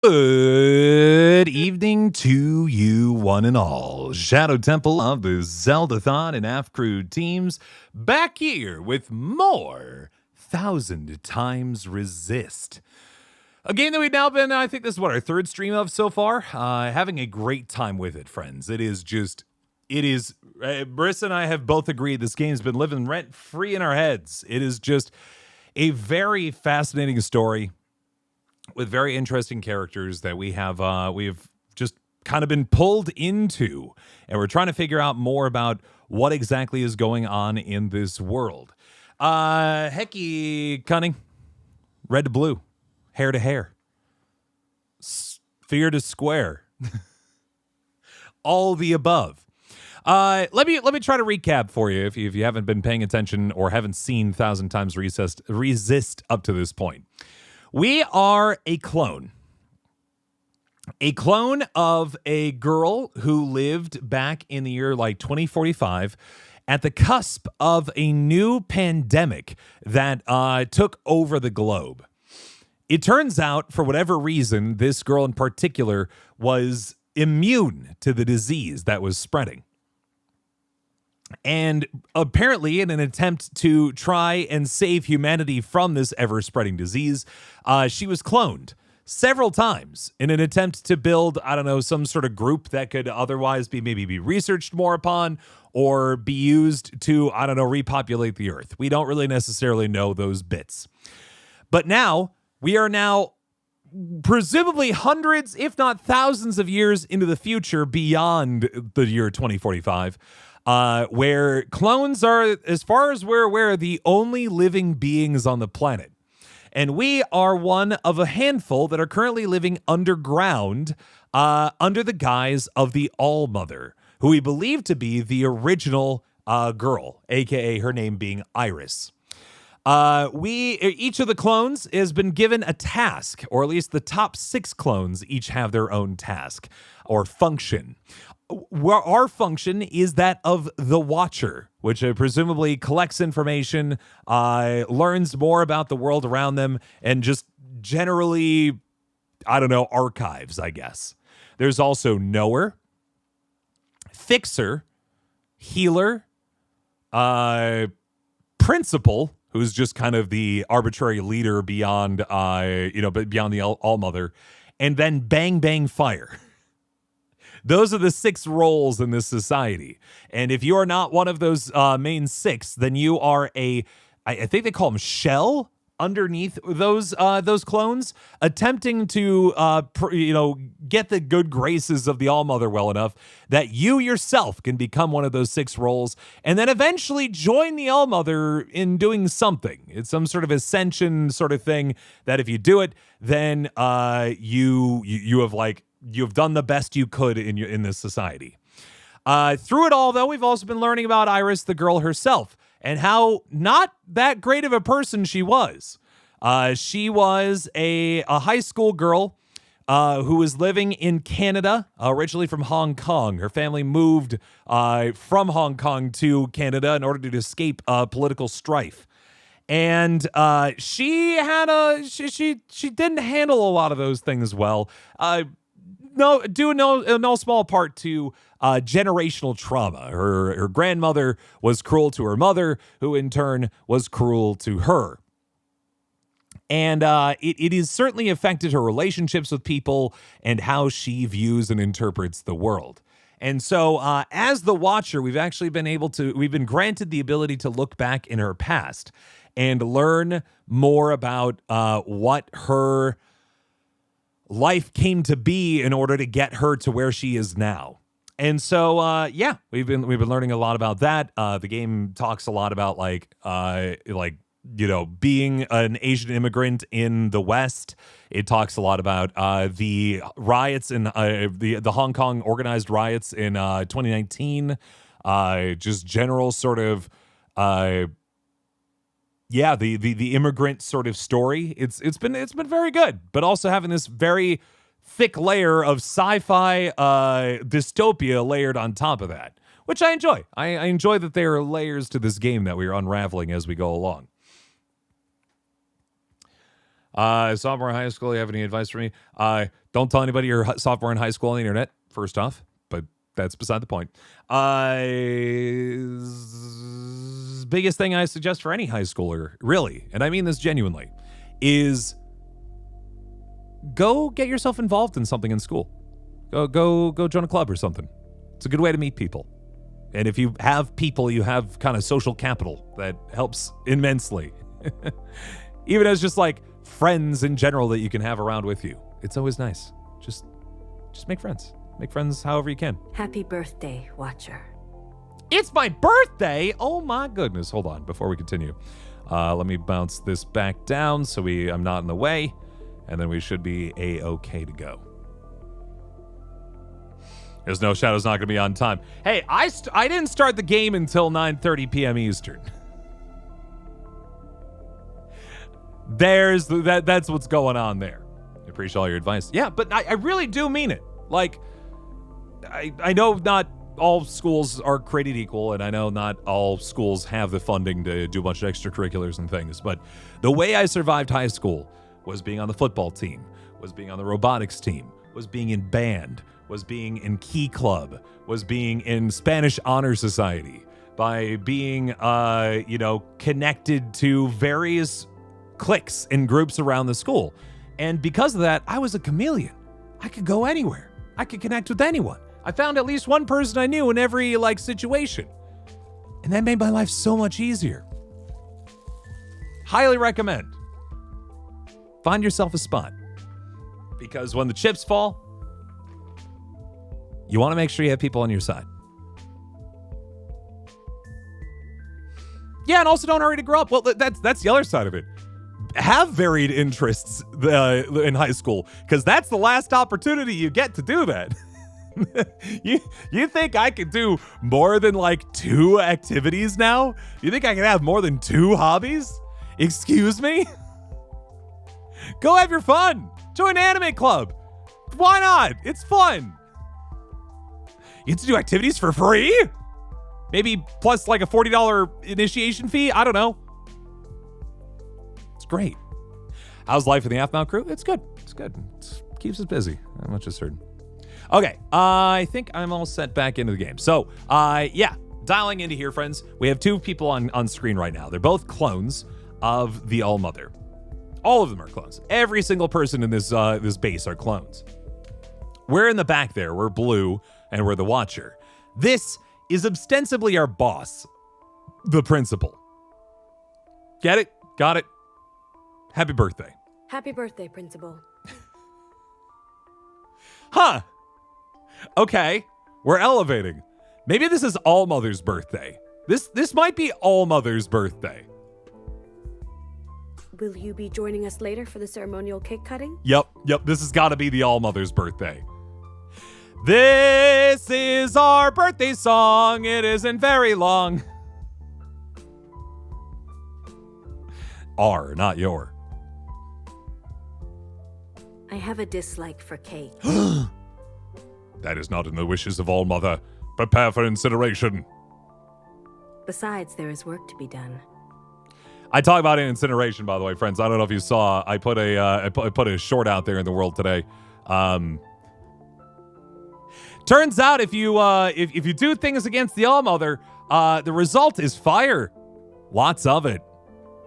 Good evening to you, one and all. Shadow Temple of the Zeldathon and AF Crew teams back here with more 1000 times Resist. A game that we've now been, I think this is what, our third stream of so far. Having a great time with it, friends. Marissa and I have both agreed this game's been living rent-free in our heads. It is just a very fascinating story with very interesting characters that we've just kind of been pulled into, and we're trying to figure out more about what exactly is going on in this world. Hecky Cunning, red to blue, hair to hair, sphere to square, all the above. Let me try to recap for you if you haven't been paying attention or haven't seen 1000 times Resist up to this point. We are a clone of a girl who lived back in the year like 2045 at the cusp of a new pandemic that took over the globe. It turns out, for whatever reason, this girl in particular was immune to the disease that was spreading. And apparently, in an attempt to try and save humanity from this ever-spreading disease, she was cloned several times in an attempt to build, some sort of group that could otherwise be researched more upon or be used to, repopulate the Earth. We don't really necessarily know those bits. But now, we are presumably hundreds, if not thousands of years into the future beyond the year 2045, where clones are, as far as we're aware, the only living beings on the planet. And we are one of a handful that are currently living underground under the guise of the All-Mother, who we believe to be the original girl, a.k.a. her name being Iris. Each of the clones has been given a task, or at least the top 6 clones each have their own task or function. Our function is that of the Watcher, which presumably collects information, learns more about the world around them, and just generally, archives, I guess. There's also Knower, Fixer, Healer, Principal, who's just kind of the arbitrary leader beyond the All-Mother, and then Bang Bang Fire. Those are the 6 roles in this society. And if you are not one of those main 6, then you are I think they call them shell underneath those clones, attempting to get the good graces of the All-Mother well enough that you yourself can become one of those 6 roles and then eventually join the All-Mother in doing something. It's some sort of ascension sort of thing that if you do it, then you've done the best you could in this society. Through it all, though, we've also been learning about Iris, the girl herself, and how not that great of a person she was. She was a high school girl who was living in Canada, originally from Hong Kong. Her family moved from Hong Kong to Canada in order to escape political strife. And she didn't handle a lot of those things well. Due in no small part to generational trauma. Her grandmother was cruel to her mother, who in turn was cruel to her. And it has certainly affected her relationships with people and how she views and interprets the world. And so as the Watcher, we've been granted the ability to look back in her past and learn more about what her life came to be in order to get her to where she is now. And so, we've been learning a lot about that. The game talks a lot about being an Asian immigrant in the West. It talks a lot about the riots in the Hong Kong organized riots in 2019. Just general sort of the immigrant sort of story. It's been very good, but also having this very thick layer of sci-fi dystopia layered on top of that, which I enjoy. I enjoy that there are layers to this game that we are unraveling as we go along. Sophomore high school, you have any advice for me? Don't tell anybody you're a sophomore in high school on the internet, first off, but that's beside the point. Biggest thing I suggest for any high schooler, really, and I mean this genuinely, is go get yourself involved in something in school. Go join a club or something. It's a good way to meet people. And if you have people, you have kind of social capital that helps immensely. Even as just like friends in general that you can have around with you. It's always nice. Just make friends. Make friends however you can. Happy birthday, Watcher. It's my birthday! Oh my goodness. Hold on, before we continue. Let me bounce this back down so I'm not in the way. And then we should be A-okay to go. There's no Shadow's not going to be on time. Hey, I didn't start the game until 9:30 p.m. Eastern. That's what's going on there. I appreciate all your advice. Yeah, but I really do mean it. Like, I know not all schools are created equal, and I know not all schools have the funding to do a bunch of extracurriculars and things, but the way I survived high school was being on the football team, was being on the robotics team, was being in band, was being in Key Club, was being in Spanish Honor Society, by being, connected to various cliques and groups around the school. And because of that, I was a chameleon. I could go anywhere. I could connect with anyone. I found at least one person I knew in every, situation. And that made my life so much easier. Highly recommend. Find yourself a spot. Because when the chips fall, you want to make sure you have people on your side. Yeah, and also don't hurry to grow up. Well, that's the other side of it. Have varied interests in high school, because that's the last opportunity you get to do that. You think I could do more than 2 activities now? You think I can have more than 2 hobbies? Excuse me? Go have your fun. Join anime club. Why not? It's fun. You get to do activities for free? Maybe plus a $40 initiation fee? I don't know. It's great. How's life in the Half Mount crew? It's good. It's good. It keeps us busy. I'm not just certain. Okay, I think I'm all set back into the game. So, dialing into here, friends. We have 2 people on screen right now. They're both clones of the All-Mother. All of them are clones. Every single person in this base are clones. We're in the back there. We're blue, and we're the Watcher. This is ostensibly our boss, the principal. Get it? Got it? Happy birthday. Happy birthday, Principal. Huh. Okay. We're elevating. Maybe this is All-Mother's birthday. This might be All-Mother's birthday. Will you be joining us later for the ceremonial cake cutting? Yep. This has got to be the All-Mother's birthday. This is our birthday song. It isn't very long. R, not your. I have a dislike for cake. That is not in the wishes of All-Mother. Prepare for incineration. Besides, there is work to be done. I talk about incineration, by the way, friends. I don't know if you saw. I put a short out there in the world today. Turns out if you do things against the All-Mother, the result is fire. Lots of it.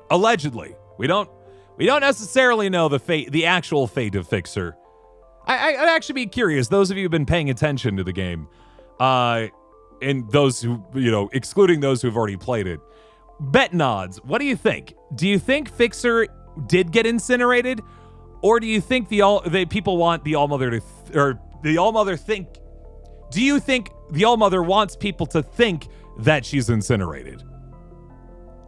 Allegedly. We don't necessarily know the actual fate of Fixer. I'd actually be curious. Those of you who've been paying attention to the game, and those who, excluding those who've already played it, bet nods. What do you think? Do you think Fixer did get incinerated, or do you think people want the All-Mother or the All-Mother think? Do you think the All-Mother wants people to think that she's incinerated,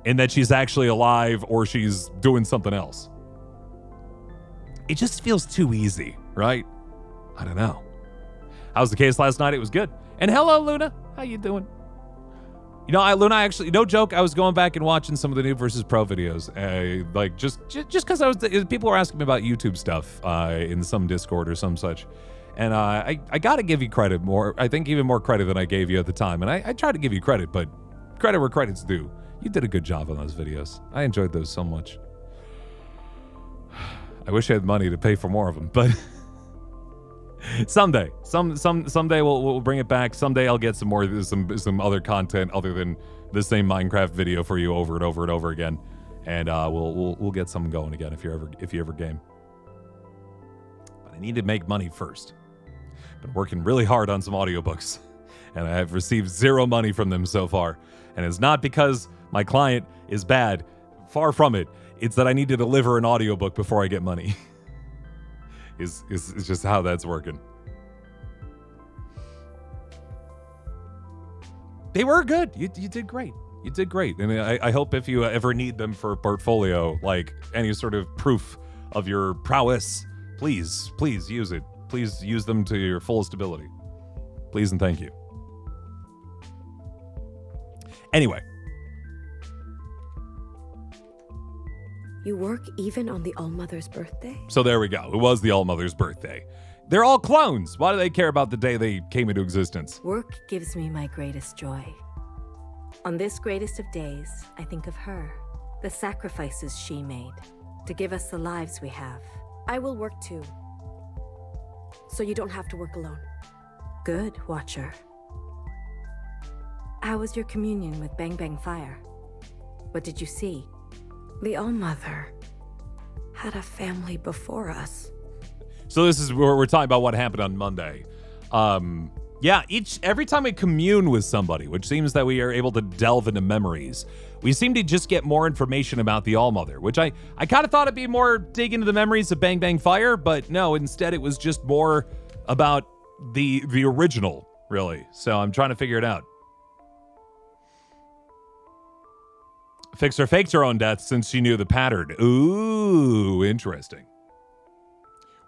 and that she's actually alive, or she's doing something else? It just feels too easy, right? I don't know. How's the case last night? It was good. And hello, Luna. How you doing? Luna, actually, no joke, I was going back and watching some of the Noob versus Pro videos. Just because people were asking me about YouTube stuff in some Discord or some such. And I got to give you credit more. I think even more credit than I gave you at the time. And I tried to give you credit, but credit where credit's due. You did a good job on those videos. I enjoyed those so much. I wish I had money to pay for more of them, but Someday, someday we'll bring it back. Someday I'll get some other content other than the same Minecraft video for you over and over and over again, and we'll get something going again if you ever game. But I need to make money first. Been working really hard on some audiobooks, and I have received zero money from them so far. And it's not because my client is bad. Far from it. It's that I need to deliver an audiobook before I get money. is just how that's working. They were good. You did great. You did great. And I hope if you ever need them for a portfolio, like any sort of proof of your prowess, please use it. Please use them to your fullest ability. Please and thank you. Anyway. You work even on the All-Mother's birthday? So there we go. It was the All-Mother's birthday. They're all clones. Why do they care about the day they came into existence? Work gives me my greatest joy. On this greatest of days, I think of her, the sacrifices she made to give us the lives we have. I will work too, so you don't have to work alone. Good, Watcher. How was your communion with Bang Bang Fire? What did you see? The All-Mother had a family before us. So this is where we're talking about what happened on Monday. Every time we commune with somebody, which seems that we are able to delve into memories, we seem to just get more information about the All-Mother, which I kind of thought it'd be more dig into the memories of Bang Bang Fire, but no, instead it was just more about the original, really. So I'm trying to figure it out. Fixer faked her own death since she knew the pattern. Ooh, interesting.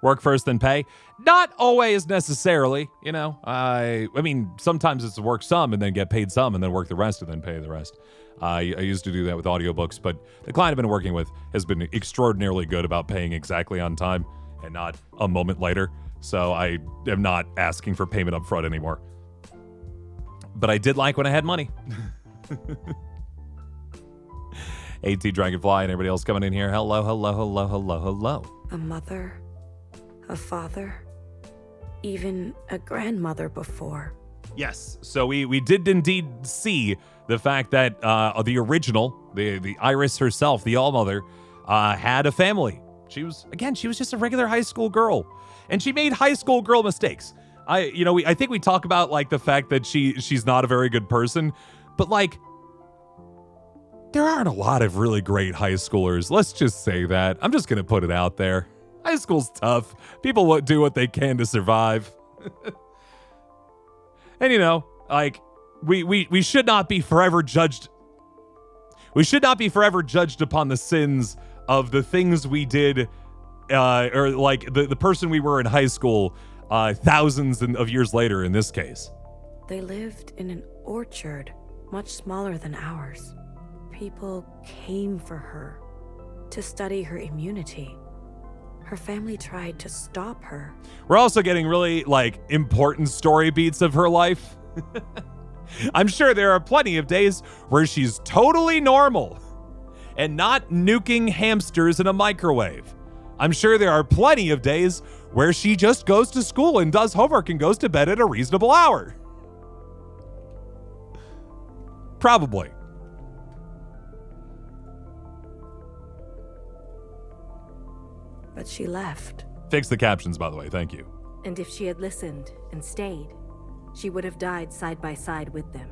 Work first, then pay? Not always necessarily, you know. I mean, sometimes it's work some and then get paid some and then work the rest and then pay the rest. I used to do that with audiobooks, but the client I've been working with has been extraordinarily good about paying exactly on time and not a moment later. So I am not asking for payment up front anymore. But I did like when I had money. AT Dragonfly and everybody else coming in here. Hello. A mother, a father, even a grandmother before. Yes. So we did indeed see the fact that the original, the Iris herself, the All-Mother, had a family. She was just a regular high school girl. And she made high school girl mistakes. I think we talk about like the fact that she's not a very good person, but like there aren't a lot of really great high schoolers. Let's just say that. I'm just going to put it out there. High school's tough. People do what they can to survive. And like we should not be forever judged. We should not be forever judged upon the sins of the things we did, or like the person we were in high school, thousands of years later in this case. They lived in an orchard much smaller than ours. People came for her to study her immunity. Her family tried to stop her. We're also getting really like important story beats of her life. I'm sure there are plenty of days where she's totally normal and not nuking hamsters in a microwave. I'm sure there are plenty of days where she just goes to school and does homework and goes to bed at a reasonable hour. Probably. But she left. Fix the captions, by the way. Thank you. And if she had listened and stayed, she would have died side by side with them.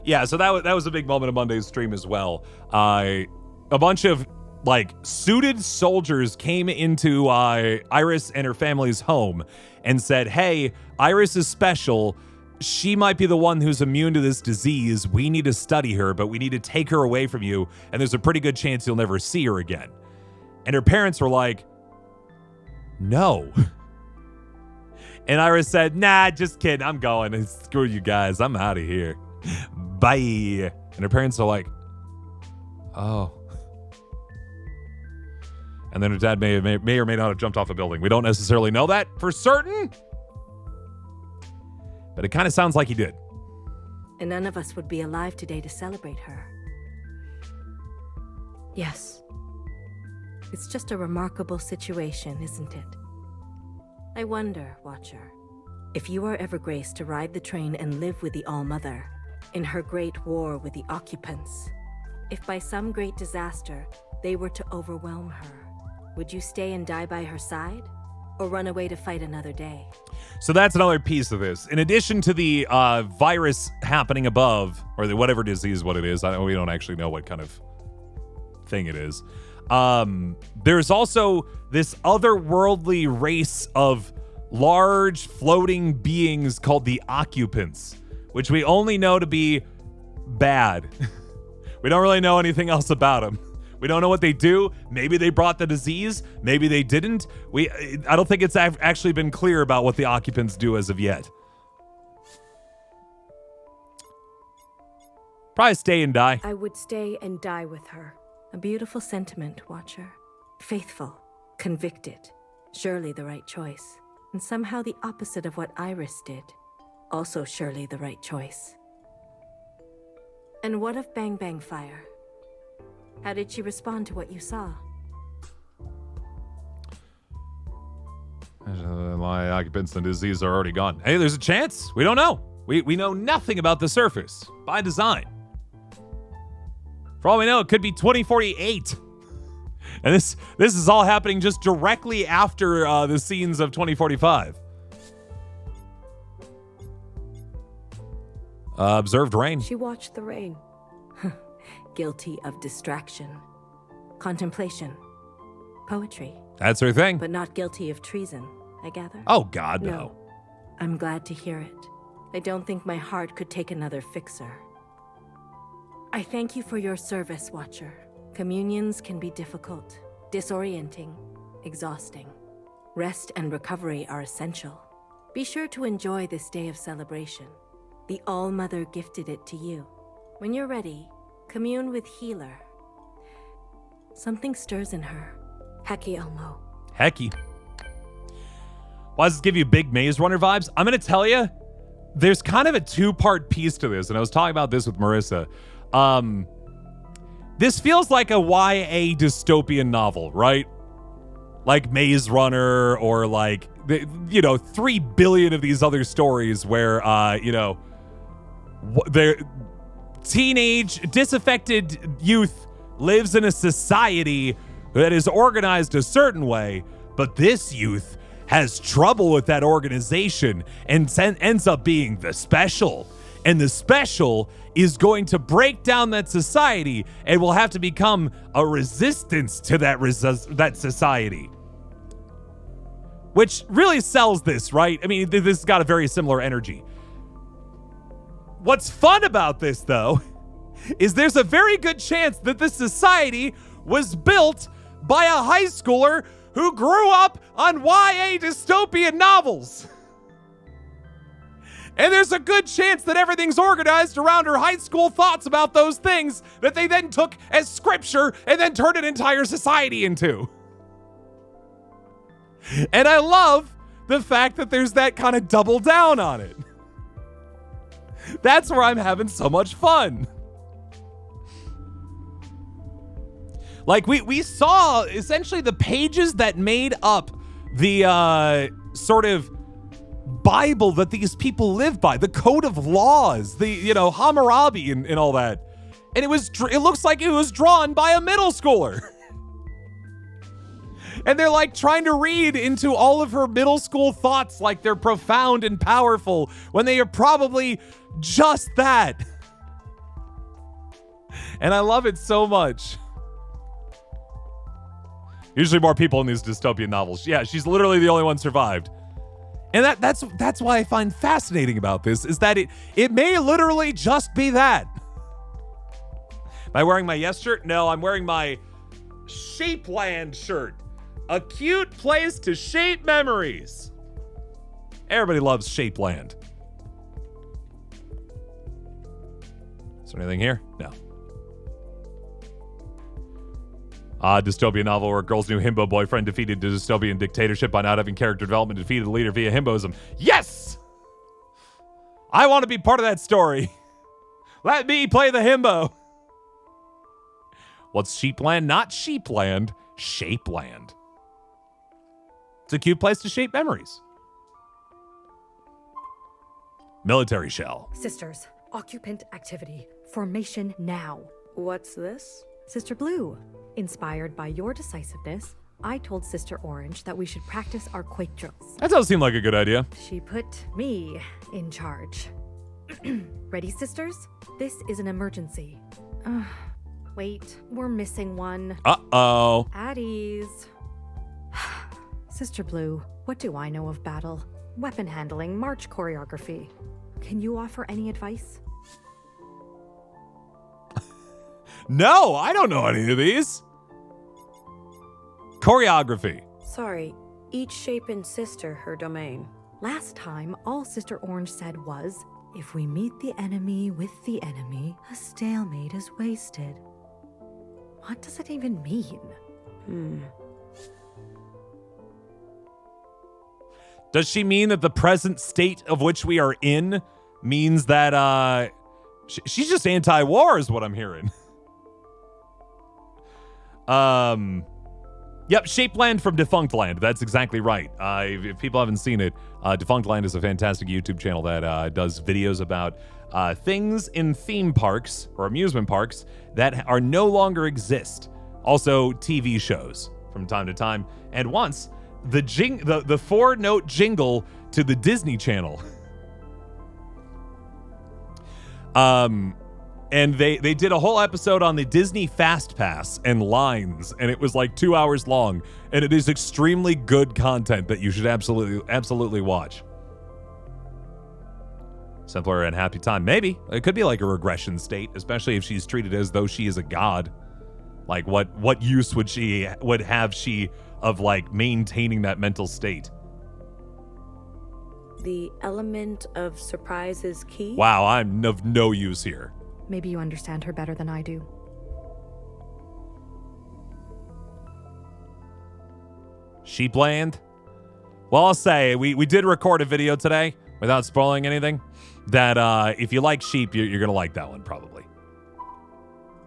Yeah, so that was a big moment of Monday's stream as well. A bunch of like suited soldiers came into Iris and her family's home and said, "Hey, Iris is special. She might be the one who's immune to this disease. We need to study her, but we need to take her away from you. And there's a pretty good chance you'll never see her again." And her parents were like, "No." And Iris said, "Nah, just kidding. I'm going. Screw you guys. I'm out of here. Bye." And her parents are like, "Oh." And then her dad may or may not have jumped off a building. We don't necessarily know that for certain, but it kind of sounds like he did. And none of us would be alive today to celebrate her. Yes. It's just a remarkable situation, isn't it? I wonder, Watcher, If you are ever graced to ride the train and live with the All-Mother, in her great war with the occupants, if by some great disaster they were to overwhelm her, would you stay and die by her side? Or run away to fight another day? So that's another piece of this. In addition to the virus happening above, or the whatever disease, what it is, we don't actually know what kind of thing it is. There's also this otherworldly race of large floating beings called the occupants, which we only know to be bad. We don't really know anything else about them. We don't know what they do. Maybe they brought the disease. Maybe they didn't. I don't think it's actually been clear about what the occupants do as of yet. Probably stay and die. I would stay and die with her. A beautiful sentiment, Watcher. Faithful, convicted, surely the right choice. And somehow the opposite of what Iris did. Also surely the right choice. And what of Bang Bang Fire? How did she respond to what you saw? My occupants and disease are already gone. Hey, there's a chance. We don't know. We know nothing about the surface by design. For all we know, it could be 2048. And this is all happening just directly after the scenes of 2045. Observed rain. She watched the rain. Guilty of distraction. Contemplation. Poetry. That's her thing. But not guilty of treason, I gather? Oh, God, no. I'm glad to hear it. I don't think my heart could take another fixer. I thank you for your service, Watcher. Communions can be difficult, disorienting, exhausting. Rest and recovery are essential. Be sure to enjoy this day of celebration. The All-Mother gifted it to you. When you're ready, commune with Healer. Something stirs in her. Hecky Elmo. Hecky. Why does this give you big Maze Runner vibes? I'm going to tell you, there's kind of a two-part piece to this, and I was talking about this with Marissa. This feels like a YA dystopian novel, right? Like Maze Runner, or like, 3 billion of these other stories where, they're teenage, disaffected youth lives in a society that is organized a certain way, but this youth has trouble with that organization and ends up being the special. And the special is going to break down that society and will have to become a resistance to that society. Which really sells this, right? I mean, this has got a very similar energy. What's fun about this, though, is there's a very good chance that this society was built by a high schooler who grew up on YA dystopian novels. And there's a good chance that everything's organized around her high school thoughts about those things that they then took as scripture and then turned an entire society into. And I love the fact that there's that kind of double down on it. That's where I'm having so much fun. Like, we saw essentially the pages that made up the sort of Bible that these people live by, the code of laws, the, Hammurabi and all that. And it looks like it was drawn by a middle schooler. And they're like trying to read into all of her middle school thoughts like they're profound and powerful when they are probably just that. And I love it so much. Usually more people in these dystopian novels. Yeah, she's literally the only one survived. And that's why I find fascinating about this, is that it may literally just be that. Am I wearing my Yes shirt? No, I'm wearing my Shapeland shirt. A cute place to shape memories. Everybody loves Shapeland. Is there anything here? No. Dystopian novel where a girl's new himbo boyfriend defeated the dystopian dictatorship by not having character development, defeated the leader via himbosm. Yes! I want to be part of that story. Let me play the himbo. What's Sheepland? Not Sheepland, Shapeland. It's a cute place to shape memories. Military shell. Sisters, occupant activity. Formation now. What's this? Sister Blue, inspired by your decisiveness, I told Sister Orange that we should practice our quake drills. That does seem like a good idea. She put me in charge. Ready, sisters? This is an emergency. Wait, we're missing one. Uh-oh. At ease. Sister Blue, what do I know of battle? Weapon handling, march choreography. Can you offer any advice? No, I don't know any of these. Choreography. Sorry, each shape and sister her domain. Last time, all Sister Orange said was, if we meet the enemy with the enemy, a stalemate is wasted. What does it even mean? Does she mean that the present state of which we are in means that she's just anti-war is what I'm hearing. Yep, Shaped Land from Defunct Land. That's exactly right. If people haven't seen it, Defunct Land is a fantastic YouTube channel that does videos about things in theme parks or amusement parks that are no longer exist. Also, TV shows from time to time. And once, the 4-note jingle to the Disney Channel. And they did a whole episode on the Disney Fast Pass and lines, and it was like 2 hours long, and it is extremely good content that you should absolutely watch. Simpler and happy time. Maybe. It could be like a regression state, especially if she's treated as though she is a god. Like what use would she of like maintaining that mental state? The element of surprise is key? Wow, I'm of no use here. Maybe you understand her better than I do. Sheepland? Well, I'll say, we did record a video today, without spoiling anything, that if you like sheep, you're going to like that one, probably.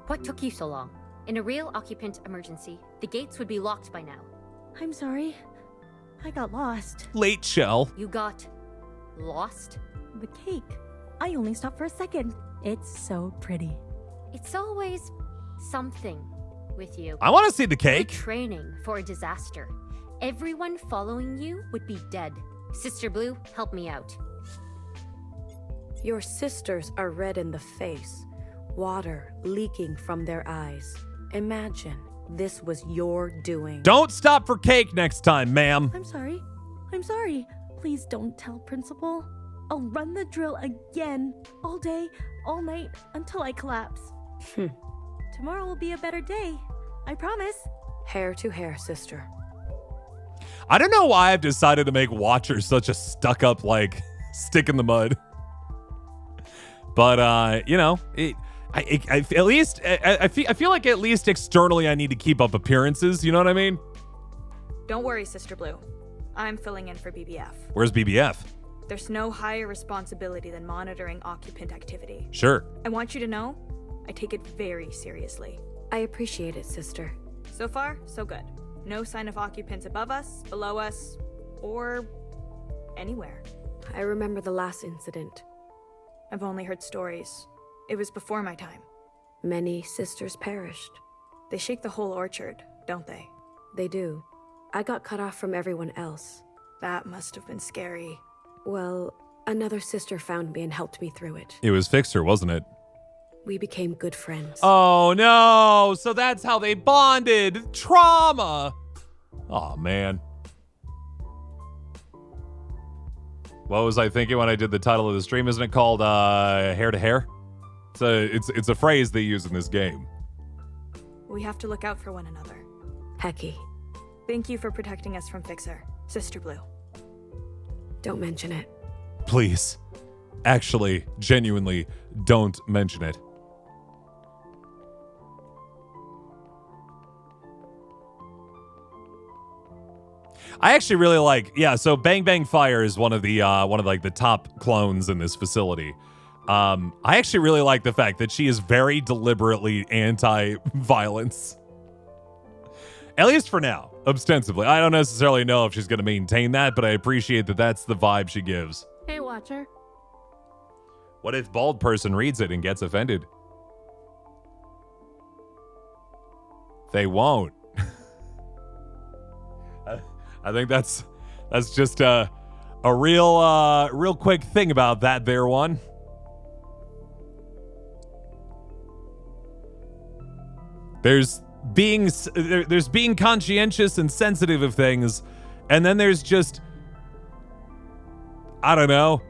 What took you so long? In a real occupant emergency, the gates would be locked by now. I'm sorry. I got lost. Late shell. You got lost? The cake. I only stopped for a second. It's so pretty. It's always something with you. I want to see the You're cake. training for a disaster. Everyone following you would be dead. Sister Blue, help me out. Your sisters are red in the face, water leaking from their eyes. Imagine this was your doing. Don't stop for cake next time, ma'am. I'm sorry. I'm sorry. Please don't tell Principal. I'll run the drill again, all day, all night, until I collapse. Tomorrow will be a better day. I promise. Hair to hair, sister. I don't know why I've decided to make Watcher such a stuck-up, like, stick in the mud. But, you know, I feel like at least externally I need to keep up appearances, you know what I mean? Don't worry, Sister Blue. I'm filling in for BBF. Where's BBF? There's no higher responsibility than monitoring occupant activity. Sure. I want you to know, I take it very seriously. I appreciate it, sister. So far, so good. No sign of occupants above us, below us, or anywhere. I remember the last incident. I've only heard stories. It was before my time. Many sisters perished. They shake the whole orchard, don't they? They do. I got cut off from everyone else. That must have been scary. Well, another sister found me and helped me through it. It was Fixer, wasn't it? We became good friends. Oh, no. So that's how they bonded. Trauma. Oh, man. What was I thinking when I did the title of the stream? Isn't it called Hair to Hair? It's a phrase they use in this game. We have to look out for one another. Hecky, Thank you for protecting us from Fixer, Sister Blue. don't mention it. Please. Actually, genuinely, don't mention it. I actually really like, so Bang Bang Fire is one of the top clones in this facility. I actually really like the fact that she is very deliberately anti-violence. At least for now, ostensibly. I don't necessarily know if she's going to maintain that, but I appreciate that that's the vibe she gives. Hey, Watcher. What if bald person reads it and gets offended? They won't. I think that's just a real quick thing about that there one. There's being conscientious and sensitive of things, and then there's just, I don't know,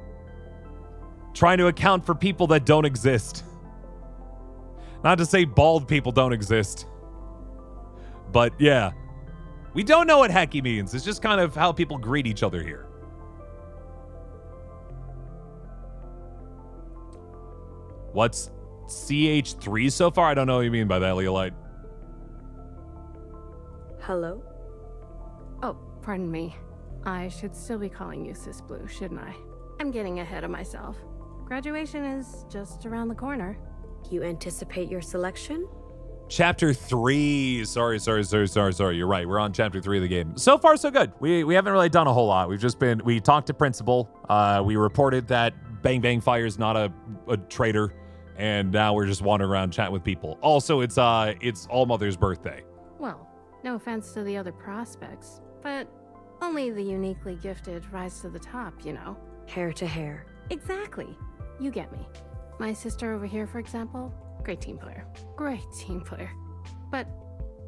trying to account for people that don't exist. Not to say bald people don't exist. But yeah, we don't know what hecky means. It's just kind of how people greet each other here. What's CH3 so far? I don't know what you mean by that, Leolite. Hello? Oh, pardon me. I should still be calling you Sis Blue, shouldn't I? I'm getting ahead of myself. Graduation is just around the corner. You anticipate your selection? Chapter 3. Sorry. You're right. We're on chapter 3 of the game. So far, so good. We haven't really done a whole lot. We talked to Principal. We reported that Bang Bang Fire's not a traitor. And now we're just wandering around chatting with people. Also, it's All Mother's birthday. Well, no offense to the other prospects, but only the uniquely gifted rise to the top, you know. Hair to hair. Exactly. You get me. My sister over here, for example, great team player. Great team player. But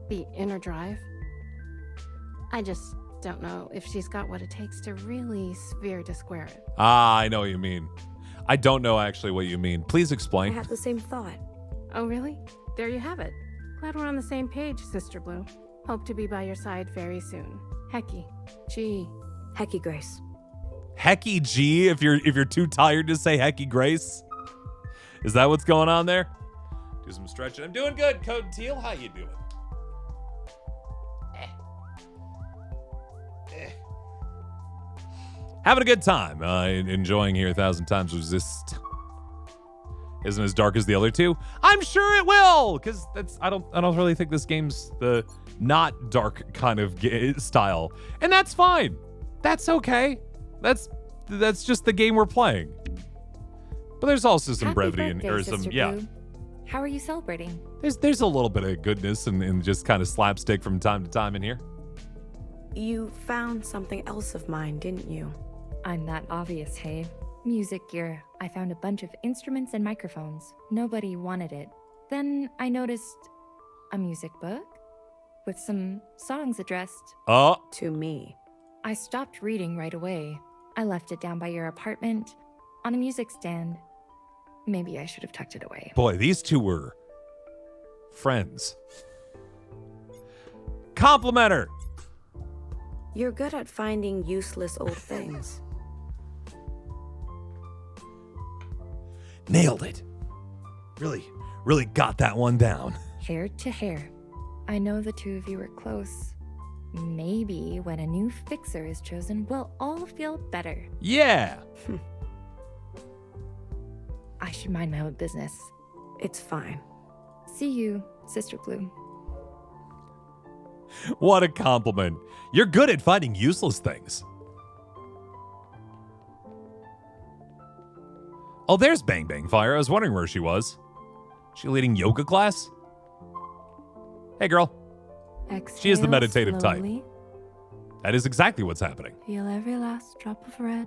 the inner drive, I just don't know if she's got what it takes to really sphere to square it. Ah, I know what you mean. I don't know actually what you mean. Please I explain. had the same thought. Oh, really? There you have it. Glad we're on the same page, Sister Blue. Hope to be by your side very soon. Hecky. G. Hecky Grace. Hecky G, if you're too tired to say Hecky Grace. Is that what's going on there? Do some stretching. I'm doing good, Code Teal. How you doing? Having a good time. Enjoying here 1000xRESIST. Isn't as dark as the other two. I'm sure it will, because I don't really think this game's the not dark kind of style, and that's fine. That's okay. That's just the game we're playing. But there's also some Happy brevity birthday, or some Sister Blue. How are you celebrating? There's a little bit of goodness and just kind of slapstick from time to time in here. You found something else of mine, didn't you? I'm that obvious, hey? Music gear. I found a bunch of instruments and microphones. Nobody wanted it. Then I noticed a music book with some songs addressed Oh, To me. I stopped reading right away. I left it down by your apartment on a music stand. Maybe I should have tucked it away. boy, these two were friends. Compliment her. You're good at finding useless old things. Nailed it. Really got that one down. Hair to hair. I know the two of you are close. Maybe when a new fixer is chosen, we'll all feel better. Yeah. I should mind my own business. It's fine. See you, Sister Blue. What a compliment. You're good at finding useless things. Oh, there's Bang Bang Fire. I was wondering where she was. She leading yoga class? Hey, girl. She is the meditative type. That is exactly what's happening. Feel every last drop of red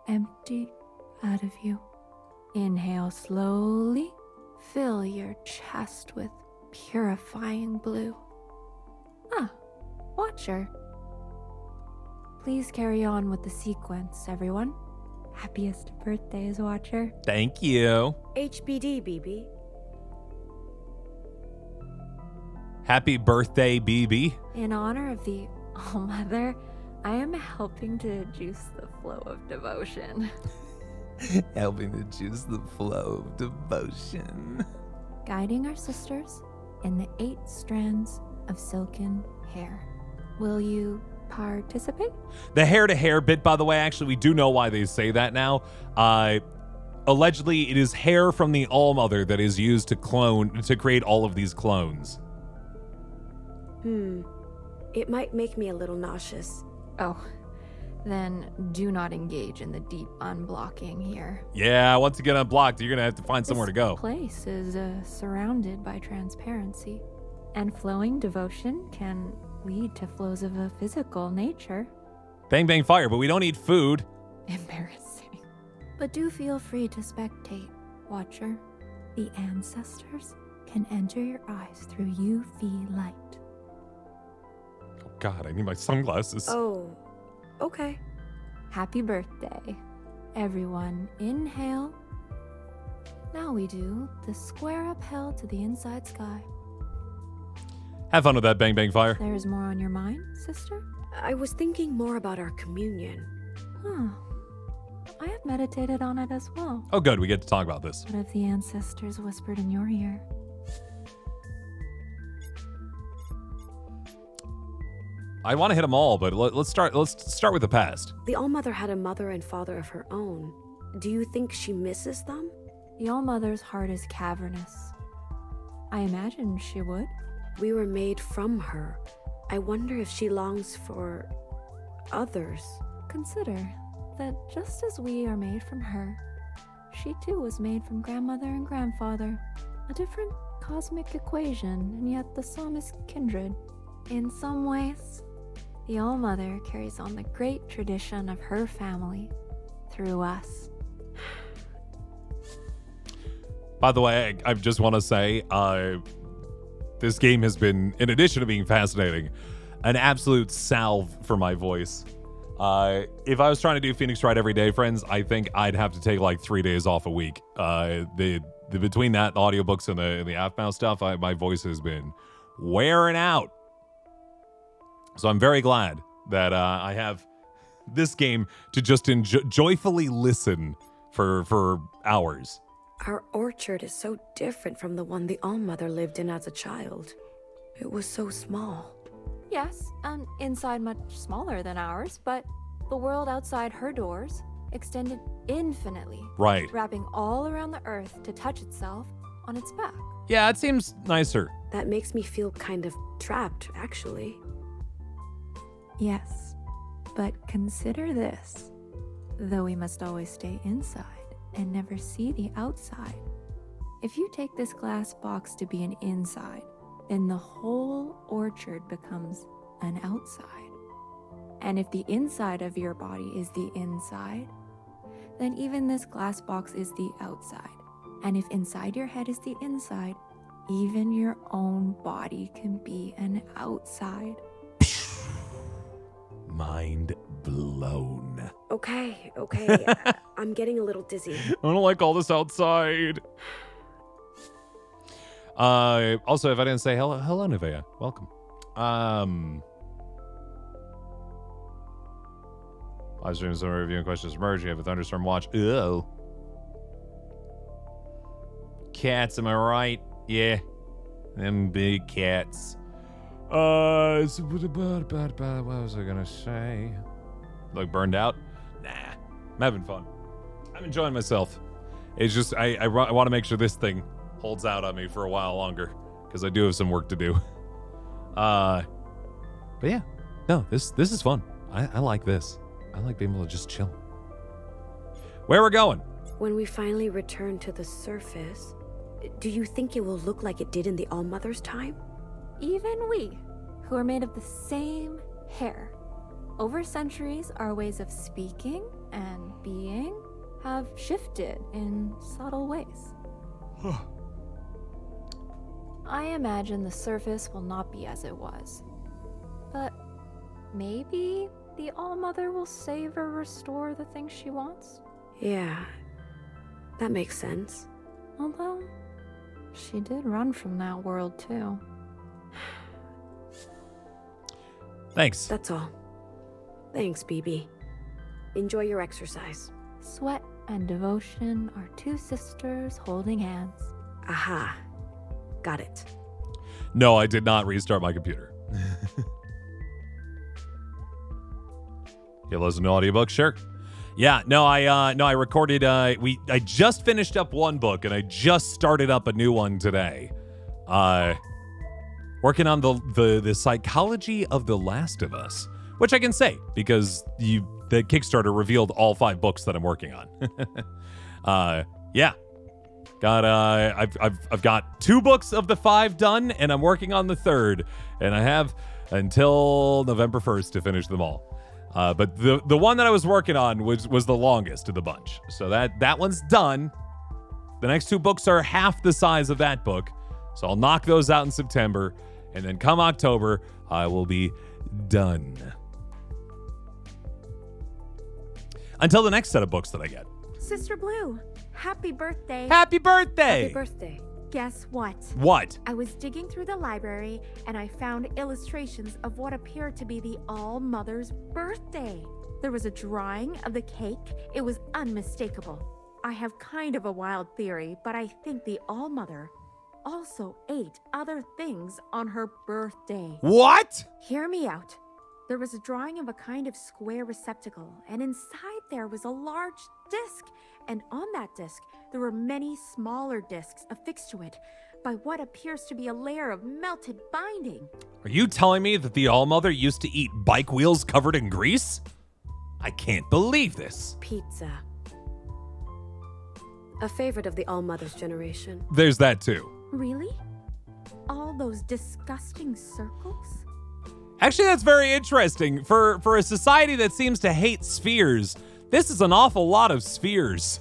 empty out of you. Inhale slowly. Fill your chest with purifying blue. Ah, Watcher. Please carry on with the sequence, everyone. Happiest birthdays, Watcher. Thank you. HBD, BB. Happy birthday, BB. In honor of the All-Mother, I am helping to juice the flow of devotion. Helping to juice the flow of devotion. Guiding our sisters in the 8 strands of silken hair. Will you participate? The hair-to-hair bit, by the way, actually, we do know why they say that now. Allegedly, it is hair from the All-Mother that is used to create all of these clones. It might make me a little nauseous. Oh, then do not engage in the deep unblocking here. Yeah, once you get unblocked, you're gonna have to find somewhere to go. This place is surrounded by transparency, and flowing devotion can lead to flows of a physical nature. Bang, bang, fire, but we don't eat food. Embarrassing. But do feel free to spectate, Watcher. The ancestors can enter your eyes through UV light. Oh God, I need my sunglasses. Oh, okay. Happy birthday. Everyone, inhale. Now we do the square upheld to the inside sky. Have fun with that, bang, bang, fire. There's more on your mind, sister? I was thinking more about our communion. Oh, I have meditated on it as well. Oh, good, we get to talk about this. What if the ancestors whispered in your ear? I want to hit them all, but let's start with the past. The All-Mother had a mother and father of her own. Do you think she misses them? The All-Mother's heart is cavernous. I imagine she would. We were made from her. I wonder if she longs for others. Consider that just as we are made from her, she too was made from grandmother and grandfather. A different cosmic equation, and yet the sum is kindred. In some ways, the All-Mother carries on the great tradition of her family through us. By the way, I just want to say, this game has been, in addition to being fascinating, an absolute salve for my voice. If I was trying to do Phoenix Wright every day, friends, I think I'd have to take like 3 days off a week. The between that, the audiobooks and the AFMAU stuff, my voice has been wearing out. So I'm very glad that I have this game to just joyfully listen for hours. Our orchard is so different from the one the All-Mother lived in as a child. It was so small. Yes, and inside much smaller than ours, but the world outside her doors extended infinitely. Right. Wrapping all around the earth to touch itself on its back. Yeah, it seems nicer. That makes me feel kind of trapped, actually. Yes, but consider this. Though we must always stay inside and never see the outside, if you take this glass box to be an inside, then the whole orchard becomes an outside. And if the inside of your body is the inside, then even this glass box is the outside. And if inside your head is the inside, even your own body can be an outside. Mind blown. Okay. I'm getting a little dizzy. I don't like all this outside. Also, if I didn't say hello, Nevaeh. Welcome. Live stream some reviewing questions merge. You have a thunderstorm watch. Ew. Cats, am I right? Yeah. Them big cats. What was I gonna say? Like burned out? Nah. I'm having fun. I'm enjoying myself. It's just I want to make sure this thing holds out on me for a while longer, because I do have some work to do. But yeah, no, this is fun. I like this. I like being able to just chill. Where we're going? When we finally return to the surface, do you think it will look like it did in the All-Mother's time? Even we, who are made of the same hair, over centuries, our ways of speaking and being have shifted in subtle ways. I imagine the surface will not be as it was. But maybe the All-Mother will save or restore the things she wants? Yeah, that makes sense. Although, she did run from that world too. Thanks. That's all. Thanks, BB. Enjoy your exercise. Sweat and devotion are two sisters holding hands. Aha. Got it. No, I did not restart my computer. You listen to audiobook? Sure. Yeah, no, I recorded I just finished up one book and I just started up a new one today. Working on the psychology of The Last of Us, which I can say because the Kickstarter revealed all 5 books that I'm working on. Yeah. Got I've got 2 books of the 5 done, and I'm working on the 3rd, and I have until November 1st to finish them all. But the one that I was working on was the longest of the bunch. So that one's done. The next 2 books are half the size of that book. So I'll knock those out in September, and then come October, I will be done. Until the next set of books that I get. Sister Blue, happy birthday. Happy birthday! Happy birthday. Guess what? What? I was digging through the library and I found illustrations of what appeared to be the All-Mother's birthday. There was a drawing of the cake. It was unmistakable. I have kind of a wild theory, but I think the All-Mother also ate other things on her birthday. What? Hear me out. There was a drawing of a kind of square receptacle, and inside there was a large disc. And on that disc, there were many smaller discs affixed to it by what appears to be a layer of melted binding. Are you telling me that the All-Mother used to eat bike wheels covered in grease? I can't believe this. Pizza. A favorite of the All-Mother's generation. There's that too. Really? All those disgusting circles? Actually, that's very interesting. For a society that seems to hate spheres, this is an awful lot of spheres.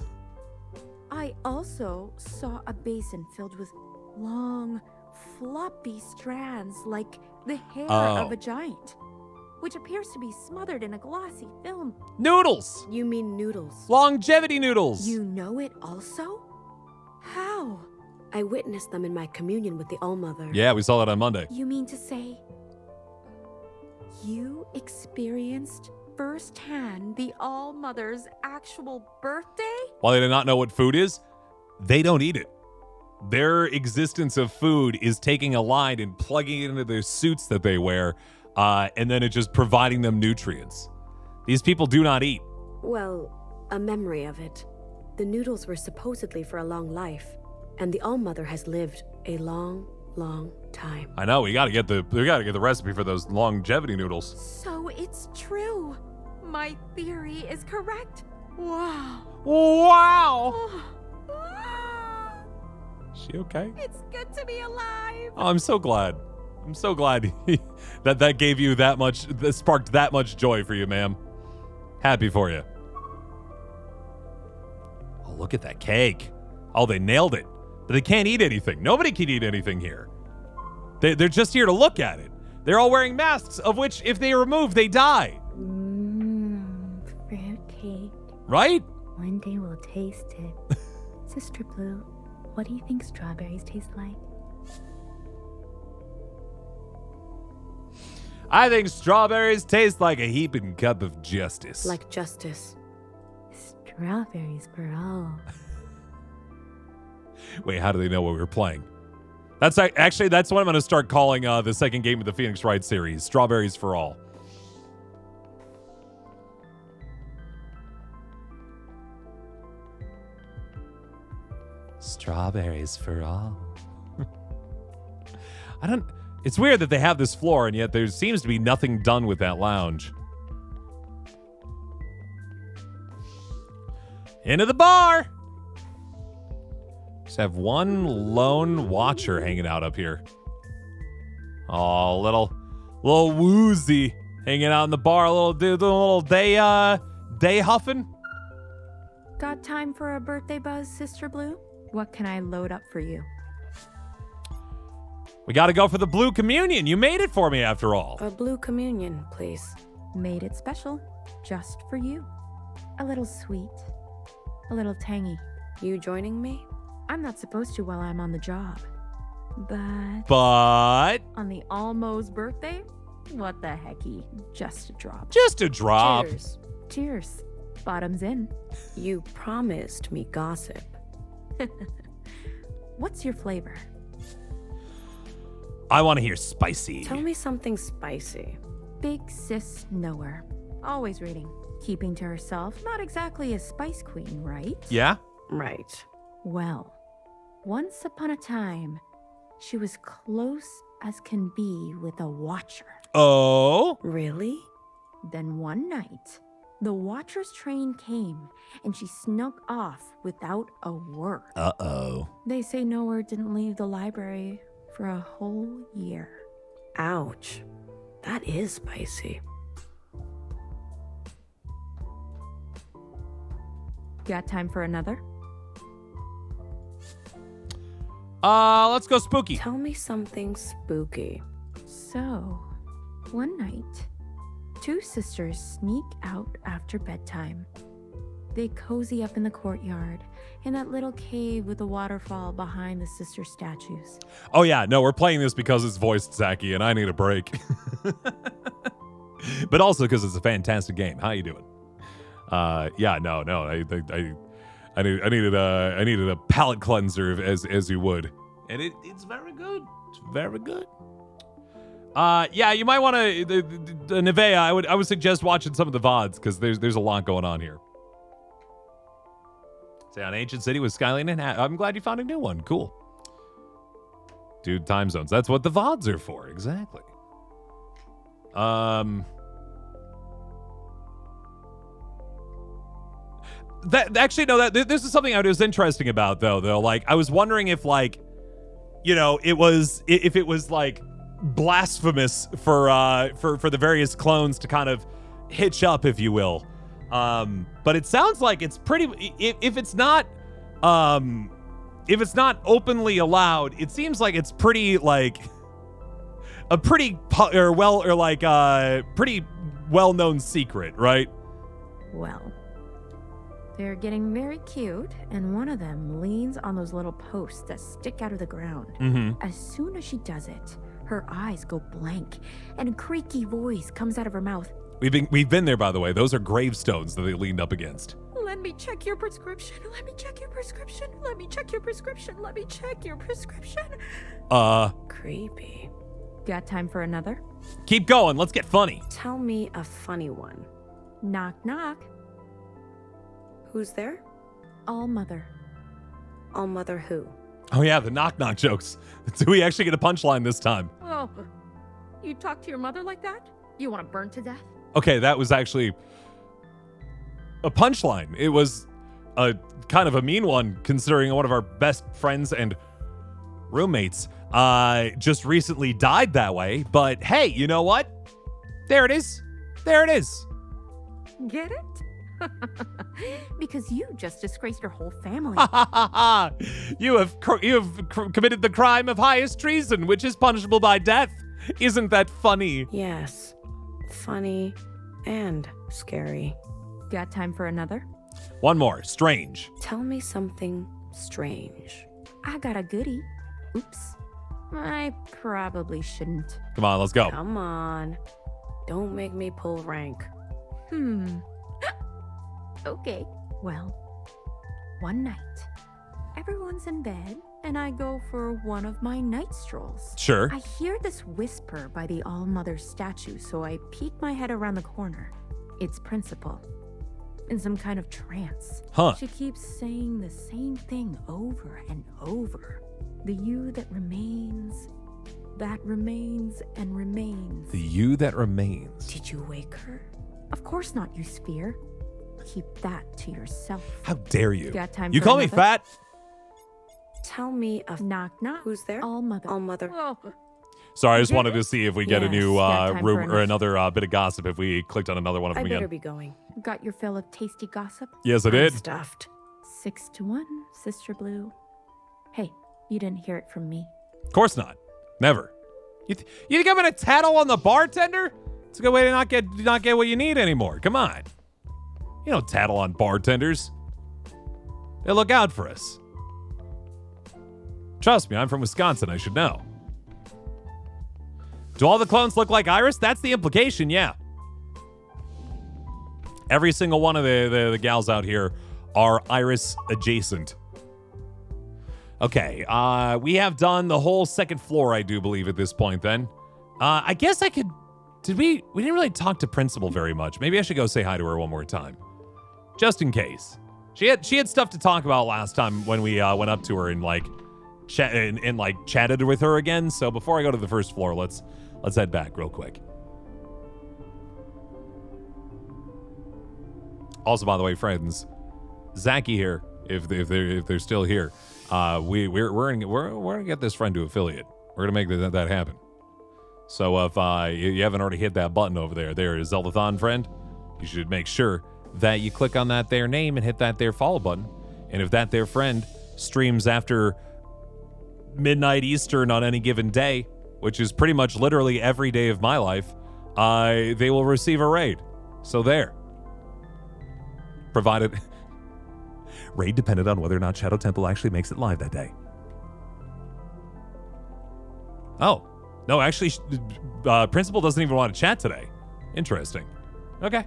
I also saw a basin filled with long, floppy strands like the hair of a giant, which appears to be smothered in a glossy film. Noodles! You mean noodles? Longevity noodles! You know it also? How? I witnessed them in my communion with the All-Mother. Yeah, we saw that on Monday. You mean to say you experienced firsthand the All-Mother's actual birthday? While they do not know what food is, they don't eat it. Their existence of food is taking a line and plugging it into their suits that they wear, and then it's just providing them nutrients. These people do not eat. Well, a memory of it. The noodles were supposedly for a long life, and the All-Mother has lived a long, long time. I know, we gotta get the recipe for those longevity noodles. So it's true. My theory is correct. Wow. Wow! Ah, She okay? it's good to be alive. Oh, I'm so glad. I'm so glad that gave you that much, that sparked that much joy for you, ma'am. Happy for you. Oh, look at that cake. Oh, they nailed it. But they can't eat anything. Nobody can eat anything here. They're just here to look at it. They're all wearing masks, of which, if they remove, they die. Fruitcake. Right? One day we'll taste it. Sister Blue, what do you think strawberries taste like? I think strawberries taste like a heaping cup of justice. Like justice. Strawberries for all. Wait, how do they know what we were playing? That's actually, that's what I'm going to start calling the second game of the Phoenix Wright series, Strawberries for All. Strawberries for all. It's weird that they have this floor, and yet there seems to be nothing done with that lounge. Into the bar! Just have one lone watcher hanging out up here. Oh, little woozy hanging out in the bar, a little day huffing. Got time for a birthday buzz, Sister Blue? What can I load up for you? We got to go for the blue communion. You made it for me after all. A blue communion, please. Made it special, just for you. A little sweet, a little tangy. You joining me? I'm not supposed to while I'm on the job. But on the Almo's birthday? What the hecky? Just a drop. Just a drop. Cheers. Cheers. Bottoms in. You promised me gossip. What's your flavor? I want to hear spicy. Tell me something spicy. Big sis knower. Always reading. Keeping to herself. Not exactly a spice queen, right? Yeah? Right. Well, once upon a time, she was close as can be with a watcher. Oh? Really? Then one night, The Watcher's train came, and she snuck off without a word. Uh-oh. They say no word didn't leave the library for a whole year. Ouch. That is spicy. Got time for another? Let's go spooky. Tell me something spooky. So, one night, two sisters sneak out after bedtime. They cozy up in the courtyard, in that little cave with a waterfall behind the sister statues. Oh yeah, no, we're playing this because it's voiced Zaki, and I need a break. But also because it's a fantastic game. How you doing? Yeah, no, I needed a palate cleanser as you would, and it's very good. It's very good. Yeah, you might want to the Nevea. I would suggest watching some of the VODs because there's a lot going on here. Say on Ancient City with Skyline and I'm glad you found a new one. Cool. Dude, time zones. That's what the VODs are for. Exactly. That actually, no, this is something I was interesting about though. Like, I was wondering if, like, you know, if it was like blasphemous for the various clones to kind of hitch up, if you will. But it sounds like it's pretty. If it's not openly allowed, it seems like it's pretty like a pretty well-known secret, right? Well, they're getting very cute, and one of them leans on those little posts that stick out of the ground. Mm-hmm. As soon as she does it, her eyes go blank, and a creaky voice comes out of her mouth. We've been there, by the way. Those are gravestones that they leaned up against. Let me check your prescription. Let me check your prescription. Let me check your prescription. Let me check your prescription. Creepy. Got time for another? Keep going. Let's get funny. Tell me a funny one. Knock, knock. Who's there? All Mother. All Mother who? Oh yeah, the knock knock jokes. Do we actually get a punchline this time? Oh, you talk to your mother like that? You want to burn to death? Okay, that was actually a punchline. It was a kind of a mean one, considering one of our best friends and roommates just recently died that way. But hey, you know what? There it is. There it is. Get it? Because you just disgraced your whole family. You have committed the crime of highest treason, which is punishable by death. Isn't that funny? Yes. Funny and scary. Got time for another? One more. Strange. Tell me something strange. I got a goodie. Oops. I probably shouldn't. Come on, let's go. Come on. Don't make me pull rank. Okay. Well, one night, everyone's in bed, and I go for one of my night strolls. Sure. I hear this whisper by the All-Mother statue, so I peek my head around the corner. It's Principal, in some kind of trance. Huh. She keeps saying the same thing over and over. The you that remains and remains. The you that remains. Did you wake her? Of course not, you sphere. Keep that to yourself. How dare you? Got time You for call me another? fat? Tell me a Knock, knock. Who's there? All Mother. All Mother. Oh, Sorry, I just wanted to see if we get a Yes, new got time room for or another. another bit of gossip if we clicked on another one of I them better again. be going. Got your fill of tasty gossip? Yes, I I'm did. stuffed. 6-1, Sister Blue. Hey, you didn't hear it from me. Of course not. Never. You think I'm gonna tattle on the bartender? It's a good way to not get what you need anymore. Come on. You don't tattle on bartenders. They look out for us. Trust me, I'm from Wisconsin. I should know. Do all the clones look like Iris? That's the implication, yeah. Every single one of the gals out here are Iris adjacent. Okay, we have done the whole second floor, I do believe, at this point then. I guess I could... we didn't really talk to Principal very much. Maybe I should go say hi to her one more time. Just in case. She had stuff to talk about last time when we went up to her and like chatted with her again. So before I go to the first floor, let's head back real quick. Also, by the way, friends, Zachy here, if they're still here, we're gonna get this friend to affiliate. We're gonna make that happen. So if you haven't already hit that button over there is Zeldathon friend, you should make sure that you click on that there name and hit that there follow button. And if that there friend streams after midnight Eastern on any given day, which is pretty much literally every day of my life, they will receive a raid. So there. Provided raid dependent on whether or not Shadow Temple actually makes it live that day. Oh. No, actually, Principal doesn't even want to chat today. Interesting. Okay.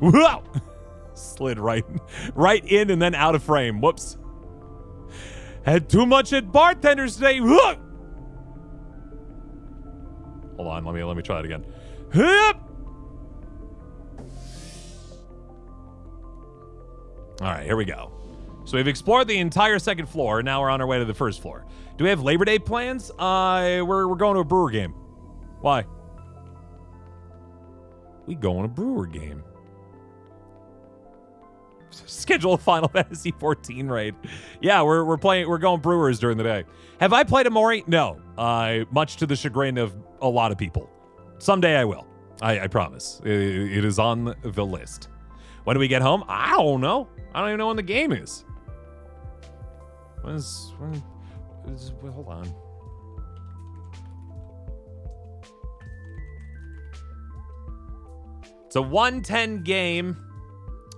Wow! Slid right in and then out of frame. Whoops. Had too much at bartenders today. Hold on, let me try it again. All right, here we go. So we've explored the entire second floor. Now we're on our way to the first floor. Do we have Labor Day plans? We're going to a Brewer game. Why? We going to a Brewer game. Schedule a Final Fantasy 14 raid. Yeah, we're going Brewers during the day. Have I played Amori? No. Much to the chagrin of a lot of people. Someday I will. I promise. It is on the list. When do we get home? I don't know. I don't even know when the game is. Hold on. It's a 1:10 game.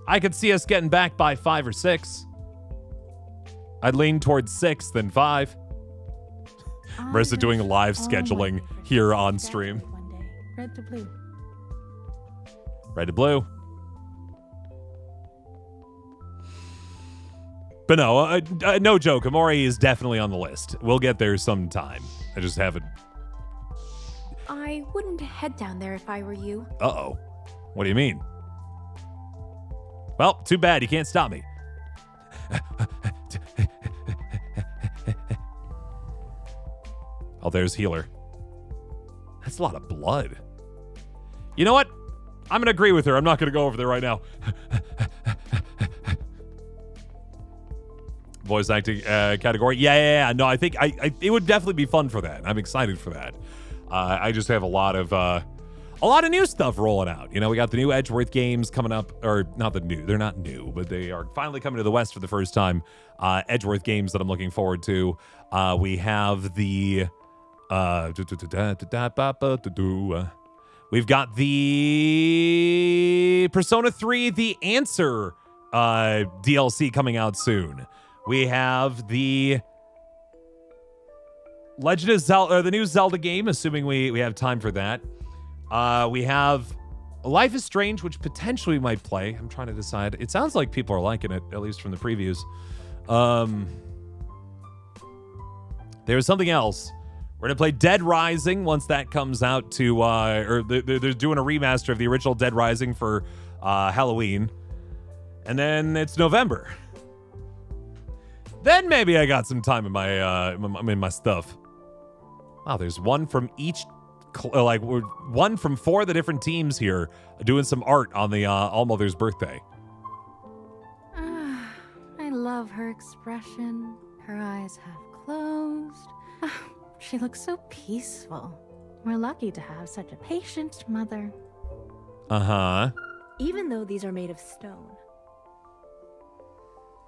I could see us getting back by 5 or 6. I'd lean towards 6 than 5. Marissa doing live scheduling here on stream. One day. Red to blue. Red to blue. But no, no joke. Amori is definitely on the list. We'll get there sometime. I just haven't. I wouldn't head down there if I were you. Uh-oh. What do you mean? Well, too bad. You can't stop me. Oh, there's healer. That's a lot of blood. You know what? I'm going to agree with her. I'm not going to go over there right now. Voice acting category. Yeah. No, I think it would definitely be fun for that. I'm excited for that. I just have a lot of new stuff rolling out. You know, we got the new Edgeworth games coming up, or not the new. They're not new, but they are finally coming to the West for the first time. Edgeworth games that I'm looking forward to. We have the we've got the Persona 3 The Answer DLC coming out soon. We have the Legend of Zelda, or the new Zelda game, assuming we have time for that. We have Life is Strange, which potentially we might play. I'm trying to decide. It sounds like people are liking it, at least from the previews. There's something else. We're going to play Dead Rising once that comes out to, or they're doing a remaster of the original Dead Rising for Halloween. And then it's November. Then maybe I got some time in my stuff. Wow, there's one from each, one from 4 of the different teams here doing some art on the Allmother's birthday. I love her expression. Her eyes half closed. She looks so peaceful. We're lucky to have such a patient mother. Uh-huh. Even though these are made of stone,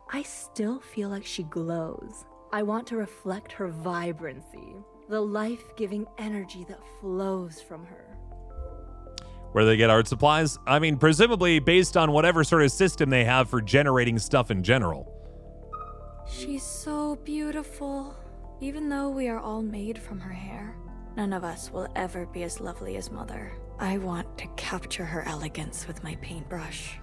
I still feel like she glows. I want to reflect her vibrancy, the life-giving energy that flows from her. Where do they get art supplies? I mean, presumably based on whatever sort of system they have for generating stuff in general. She's so beautiful. Even though we are all made from her hair, none of us will ever be as lovely as Mother. I want to capture her elegance with my paintbrush.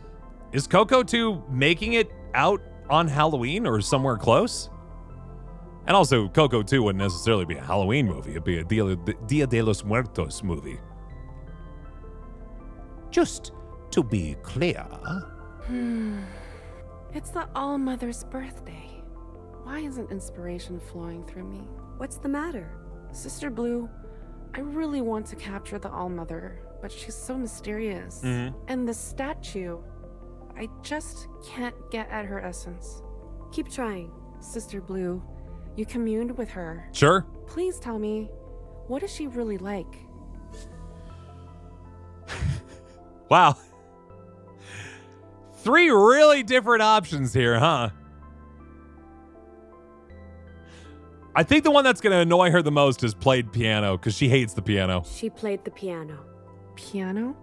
Is Coco 2 making it out on Halloween or somewhere close? And also, Coco 2 wouldn't necessarily be a Halloween movie. It'd be a Dia de los Muertos movie. Just to be clear. It's the All-Mother's birthday. Why isn't inspiration flowing through me? What's the matter? Sister Blue, I really want to capture the All-Mother, but she's so mysterious. And the statue, I just can't get at her essence. Keep trying. Sister Blue, you communed with her. Sure. Please tell me, what is she really like? Wow. 3 really different options here, huh? I think the one that's going to annoy her the most is played piano, because she hates the piano. She played the piano. Piano?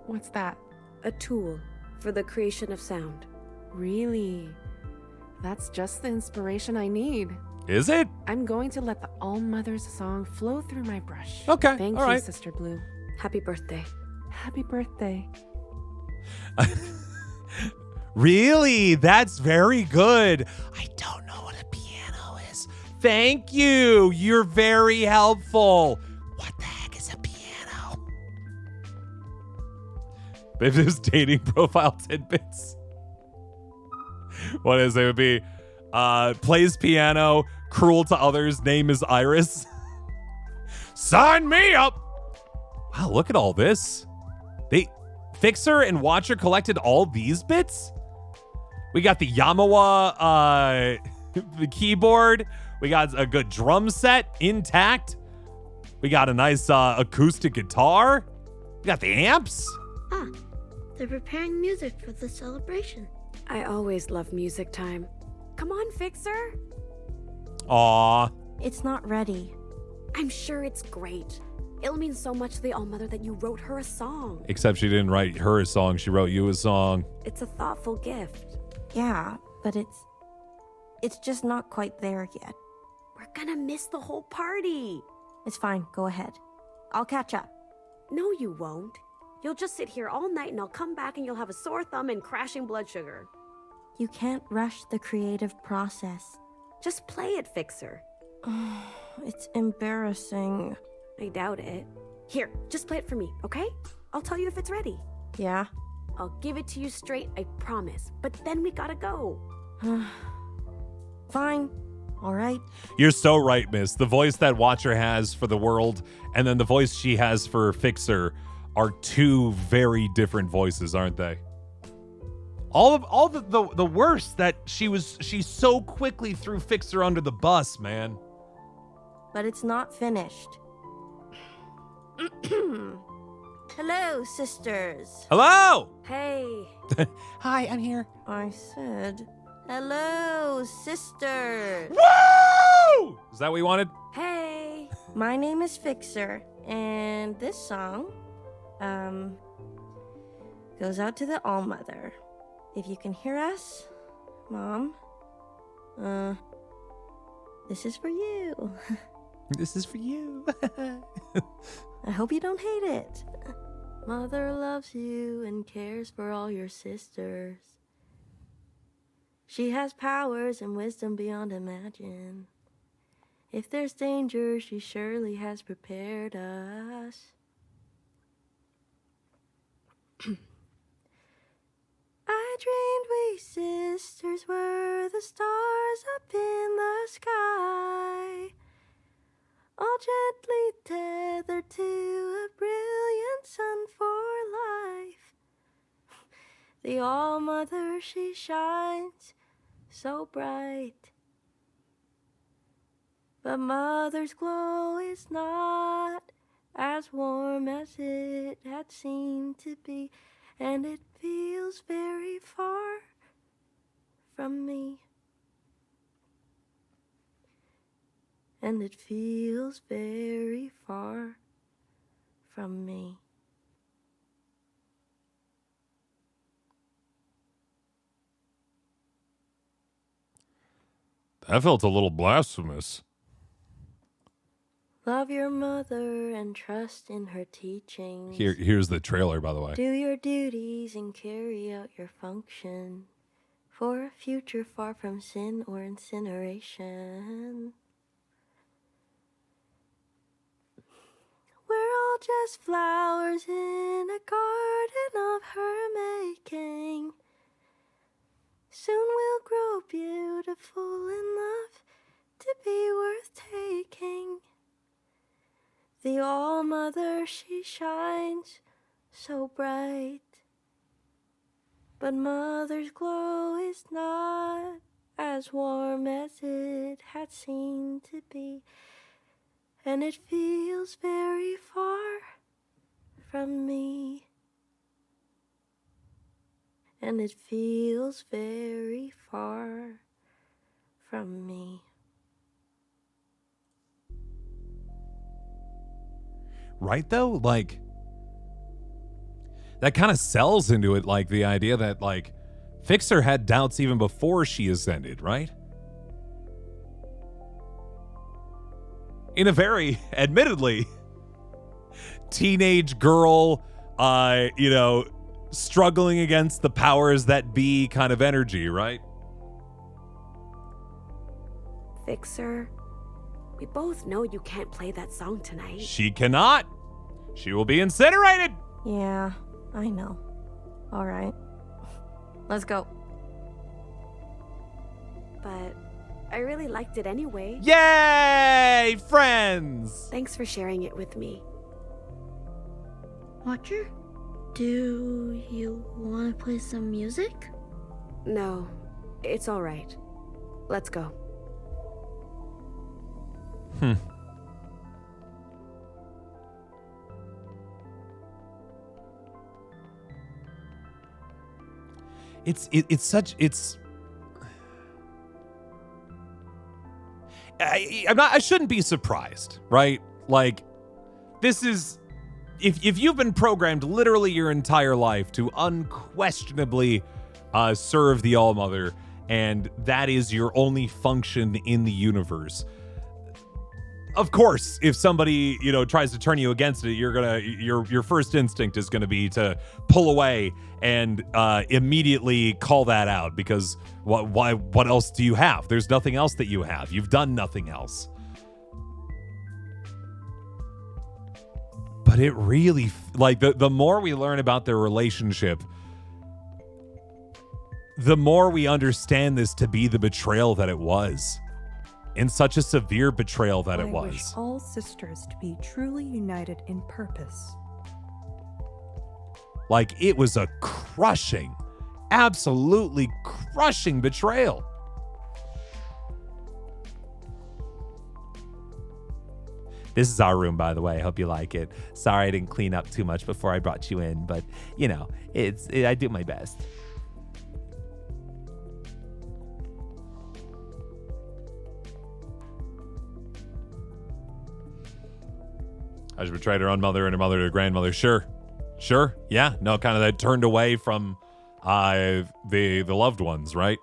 What's that? A tool for the creation of sound. Really? That's just the inspiration I need. Is it? I'm going to let the All-Mother's song flow through my brush. Okay, Thank all you, right. Sister Blue. Happy birthday. Happy birthday. Really? That's very good. I don't know what a piano is. Thank you. You're very helpful. What the heck is a piano? If this dating profile tidbits. What is it? It would be plays piano, cruel to others, name is Iris. Sign me up. Wow, look at all this. Fixer and Watcher collected all these bits? We got the Yamaha the keyboard. We got a good drum set intact. We got a nice acoustic guitar. We got the amps. Ah, they're preparing music for the celebration. I always love music time. Come on, Fixer. Aw. It's not ready. I'm sure it's great. It'll mean so much to the All-Mother that you wrote her a song. Except she didn't write her a song. She wrote you a song. It's a thoughtful gift. Yeah, but it's just not quite there yet. We're gonna miss the whole party. It's fine. Go ahead. I'll catch up. No, you won't. You'll just sit here all night and I'll come back and you'll have a sore thumb and crashing blood sugar. You can't rush the creative process. Just play it, Fixer. It's embarrassing. I doubt it. Here, just play it for me, okay? I'll tell you if it's ready. Yeah? I'll give it to you straight, I promise. But then we gotta go. Fine. All right. You're so right, miss. The voice that Watcher has for the world and then the voice she has for Fixer are 2 very different voices, aren't they? All the worst that she so quickly threw Fixer under the bus, man. But it's not finished. Hello, sisters. Hello! Hey. Hi, I'm here. I said, hello, sisters. Woo! Is that what you wanted? Hey. My name is Fixer, and this song, goes out to the All-Mother. If you can hear us, Mom, this is for you. This is for you. I hope you don't hate it. Mother loves you and cares for all your sisters. She has powers and wisdom beyond imagine. If there's danger, she surely has prepared us. I dreamed we sisters were the stars up in the sky, all gently tethered to a brilliant sun for life. The All-Mother, she shines so bright, but Mother's glow is not as warm as it had seemed to be, and it feels very far from me. And it feels very far from me. That felt a little blasphemous. Love your mother and trust in her teachings. Here's the trailer, by the way. Do your duties and carry out your function for a future far from sin or incineration. We're all just flowers in a garden of her making. Soon we'll grow beautiful enough to be worth taking. The All-Mother, she shines so bright. But Mother's glow is not as warm as it had seemed to be. And it feels very far from me. And it feels very far from me. Right though? Like, that kind of sells into it, like the idea that like Fixer had doubts even before she ascended, right? In a very, admittedly, teenage girl, struggling against the powers that be kind of energy, right? Fixer, we both know you can't play that song tonight. She cannot. She will be incinerated. Yeah, I know. All right. Let's go. But I really liked it anyway. Yay, friends! Thanks for sharing it with me. Watcher, do you want to play some music? No, it's all right. Let's go. I shouldn't be surprised, right? Like, this is, if you've been programmed literally your entire life to unquestionably serve the All-Mother, and that is your only function in the universe. Of course, if somebody, tries to turn you against it, your first instinct is gonna be to pull away and immediately call that out, because what else do you have? There's nothing else that you have. You've done nothing else. But it really, like, the more we learn about their relationship, the more we understand this to be the betrayal that it was. And such a severe betrayal that it was. I wish all sisters to be truly united in purpose. Like, it was a crushing, absolutely crushing betrayal. This is our room, by the way. I hope you like it. Sorry I didn't clean up too much before I brought you in, but, I do my best. I was betrayed her own mother and her mother to her grandmother. Sure. Yeah. No, kind of that turned away from the loved ones, right?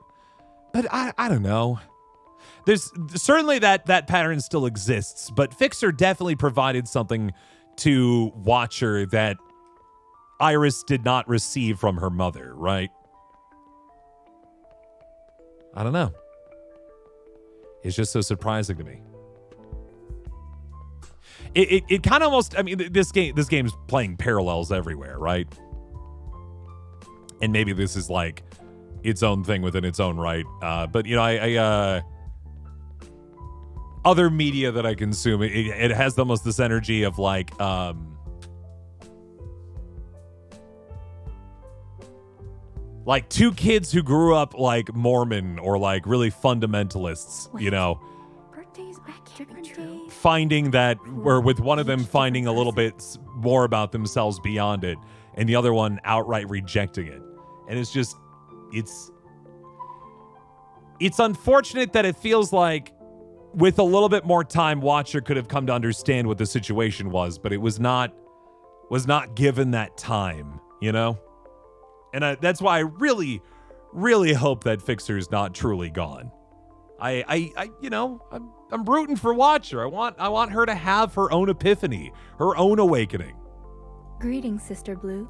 But I don't know. There's certainly that pattern still exists, but Fixer definitely provided something to Watcher that Iris did not receive from her mother, right? I don't know. It's just so surprising to me. It kind of almost, this game's playing parallels everywhere, right? And maybe this is like its own thing within its own right. But other media that I consume, it has almost this energy of like two kids who grew up like Mormon or like really fundamentalists, Birthdays can't be true. finding that, or with one of them finding a little bit more about themselves beyond it, and the other one outright rejecting it. And it's just, it's unfortunate that it feels like with a little bit more time, Watcher could have come to understand what the situation was, but it was not given that time, And that's why I really, really hope that Fixer's not truly gone. I'm rooting for Watcher. I want her to have her own epiphany, her own awakening. Greetings, Sister Blue.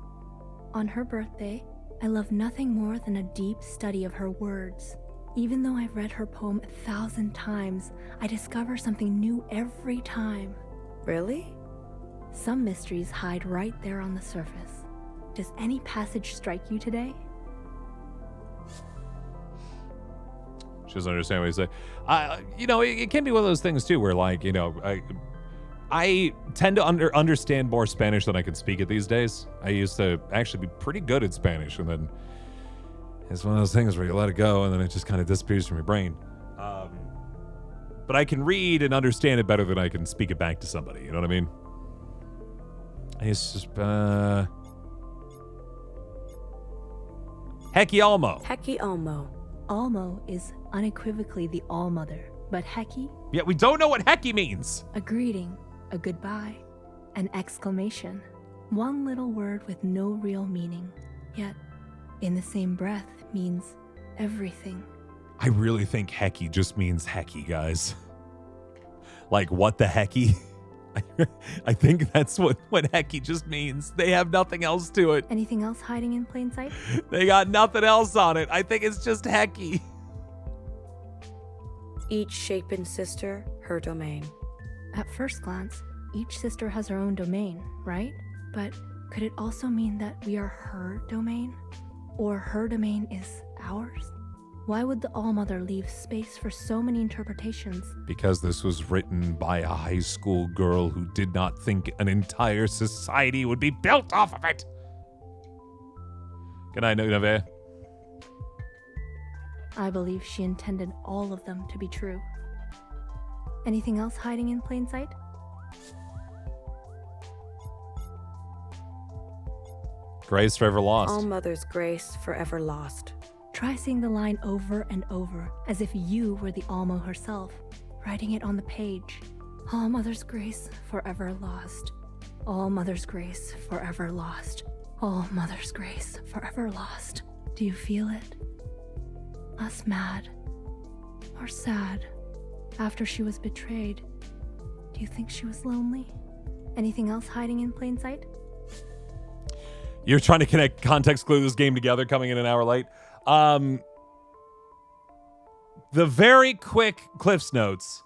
On her birthday, I love nothing more than a deep study of her words. Even though I've read her poem 1,000 times, I discover something new every time. Really? Some mysteries hide right there on the surface. Does any passage strike you today? She doesn't understand what you say. It can be one of those things too, where like, I tend to understand more Spanish than I can speak it these days. I used to actually be pretty good at Spanish, and then it's one of those things where you let it go, and then it just kind of disappears from your brain. But I can read and understand it better than I can speak it back to somebody. You know what I mean? It's just Heki Almo. Heki Almo. Almo is unequivocally the All-Mother, but Heki? Yeah, we don't know what Heki means. A greeting, a goodbye, an exclamation. One little word with no real meaning, yet in the same breath means everything. I really think Heki just means Heki, guys. Like, what the Heki? I think that's what Heki just means. They have nothing else to it. Anything else hiding in plain sight? They got nothing else on it. I think it's just Heki. Each shapen sister, her domain. At first glance, each sister has her own domain, right? But could it also mean that we are her domain? Or her domain is ours? Why would the All-Mother leave space for so many interpretations? Because this was written by a high school girl who did not think an entire society would be built off of it. Good night, Nunaveh. I believe she intended all of them to be true. Anything else hiding in plain sight? Grace forever lost. All Mother's grace forever lost. Try saying the line over and over, as if you were the Almo herself, writing it on the page. All Mother's grace forever lost. All Mother's grace forever lost. All Mother's grace forever lost. Do you feel it? Less mad or sad after she was betrayed. Do you think she was lonely? Anything else hiding in plain sight? You're trying to connect context clue this game together, coming in an hour late. The very quick Cliff's Notes.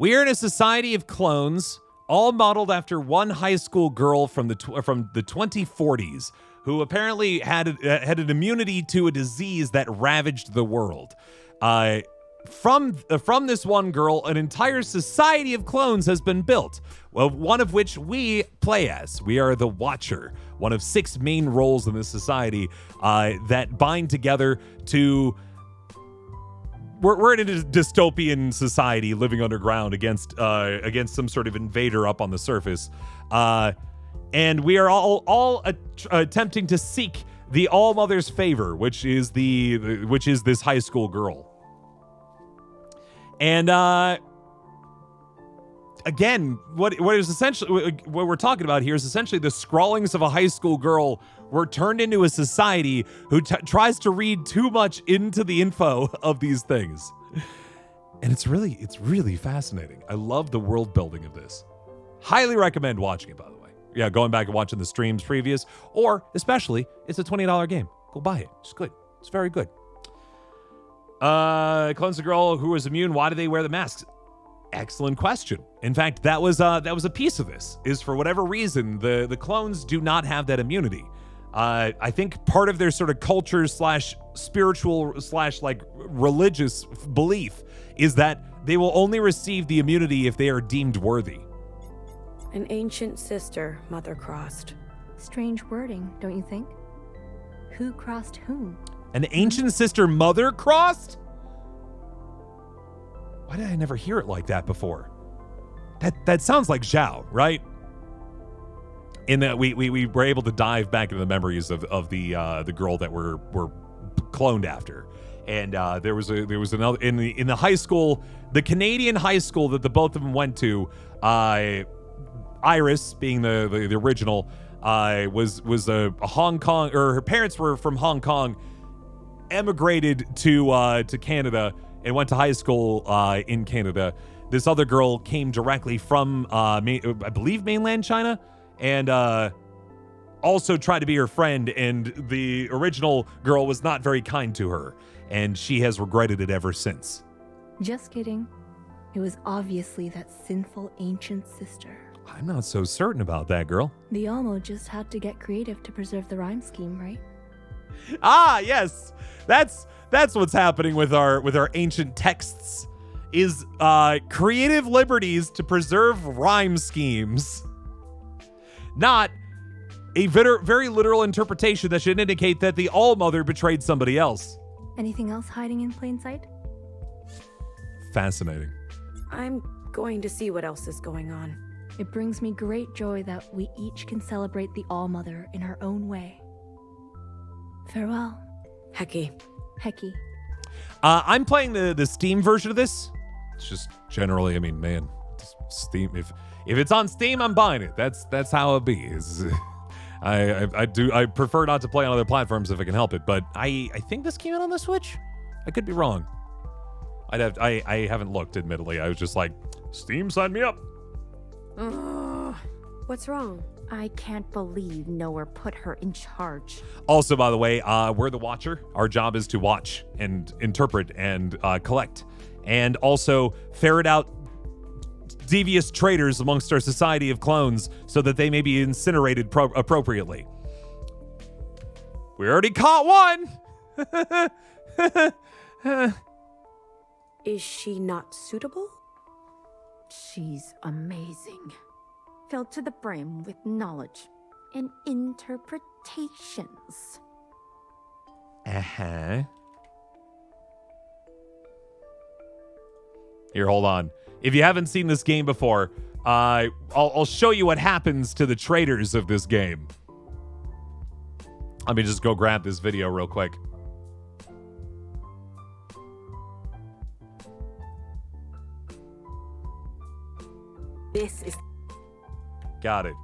We are in a society of clones, all modeled after one high school girl from the 2040s, who apparently had an immunity to a disease that ravaged the world. From this one girl, an entire society of clones has been built, well, one of which we play as. We are the Watcher, one of 6 main roles in this society that bind together to... We're in a dystopian society living underground against some sort of invader up on the surface. And we are all attempting to seek the All-Mother's favor, which is this high school girl. And again, what is essentially what we're talking about here is essentially the scrawlings of a high school girl were turned into a society who tries to read too much into the info of these things. And it's really fascinating. I love the world building of this. Highly recommend watching it, by the way. Yeah, going back and watching the streams previous, or especially, it's a $20 game. Go buy it. It's good. It's very good. Clones the girl who was immune. Why do they wear the masks? Excellent question. In fact, that was a piece of this. Is for whatever reason the clones do not have that immunity. I think part of their sort of culture / spiritual / like religious belief is that they will only receive the immunity if they are deemed worthy. An ancient sister, Mother crossed. Strange wording, don't you think? Who crossed whom? An ancient sister mother crossed? Why did I never hear it like that before? That sounds like Zhao, right? In that we were able to dive back into the memories of the girl that we're cloned after. And there was another in the high school, the Canadian high school that the both of them went to, Iris being the original, was a Hong Kong, or her parents were from Hong Kong, emigrated to Canada and went to high school in Canada. This other girl came directly from I believe mainland China, and also tried to be her friend, and the original girl was not very kind to her, and she has regretted it ever since. Just kidding. It was obviously that sinful ancient sister. I'm not so certain about that, girl. The Almo just had to get creative to preserve the rhyme scheme, right? Ah, yes. That's what's happening with our ancient texts, is creative liberties to preserve rhyme schemes. Not a very literal interpretation that should indicate that the All-Mother betrayed somebody else. Anything else hiding in plain sight? Fascinating. I'm going to see what else is going on. It brings me great joy that we each can celebrate the All-Mother in our own way. Farewell. Hecky. Hecky. I'm playing the Steam version of this. It's just generally, I mean, man, Steam. If it's on Steam, I'm buying it. That's how it be. I prefer not to play on other platforms if I can help it. But I think this came out on the Switch. I could be wrong. I haven't looked, admittedly. I was just like, Steam, sign me up. What's wrong? I can't believe Nowhere put her in charge. Also, by the way, we're the Watcher. Our job is to watch and interpret and collect, and also ferret out devious traitors amongst our society of clones so that they may be incinerated appropriately. We already caught one. Is she not suitable? She's amazing. Filled to the brim with knowledge and interpretations. Uh-huh. Here, hold on. If you haven't seen this game before, I'll show you what happens to the traitors of this game. Let me just go grab this video real quick. This is... Got it.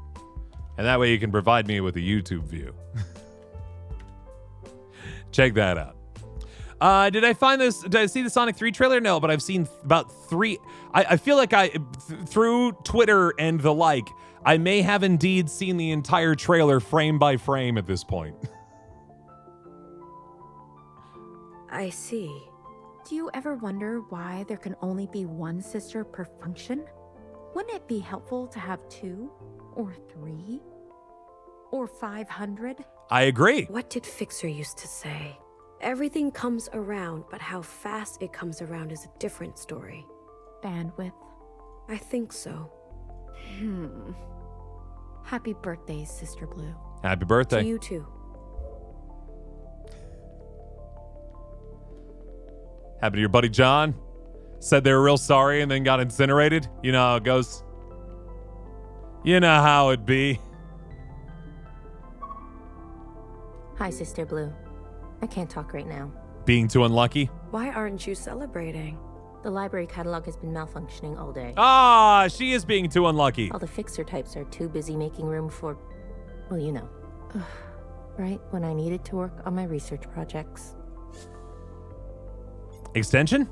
And that way you can provide me with a YouTube view. Check that out. Did I find this? Did I see the Sonic 3 trailer? No, but I've seen about 3. I feel like through Twitter and the like, I may have indeed seen the entire trailer frame by frame at this point. I see. Do you ever wonder why there can only be one sister per function? Wouldn't it be helpful to have 2 or 3 or 500? I agree. What did Fixer used to say? Everything comes around, but how fast it comes around is a different story. Bandwidth. I think so. Happy birthday, Sister Blue. Happy birthday. To you too. Happened to your buddy John? Said they were real sorry and then got incinerated? You know how it goes. You know how it be. Hi, Sister Blue. I can't talk right now. Being too unlucky? Why aren't you celebrating? The library catalog has been malfunctioning all day. Ah, she is being too unlucky. All the fixer types are too busy making room for, well, you know. Right when I needed to work on my research projects. Extension?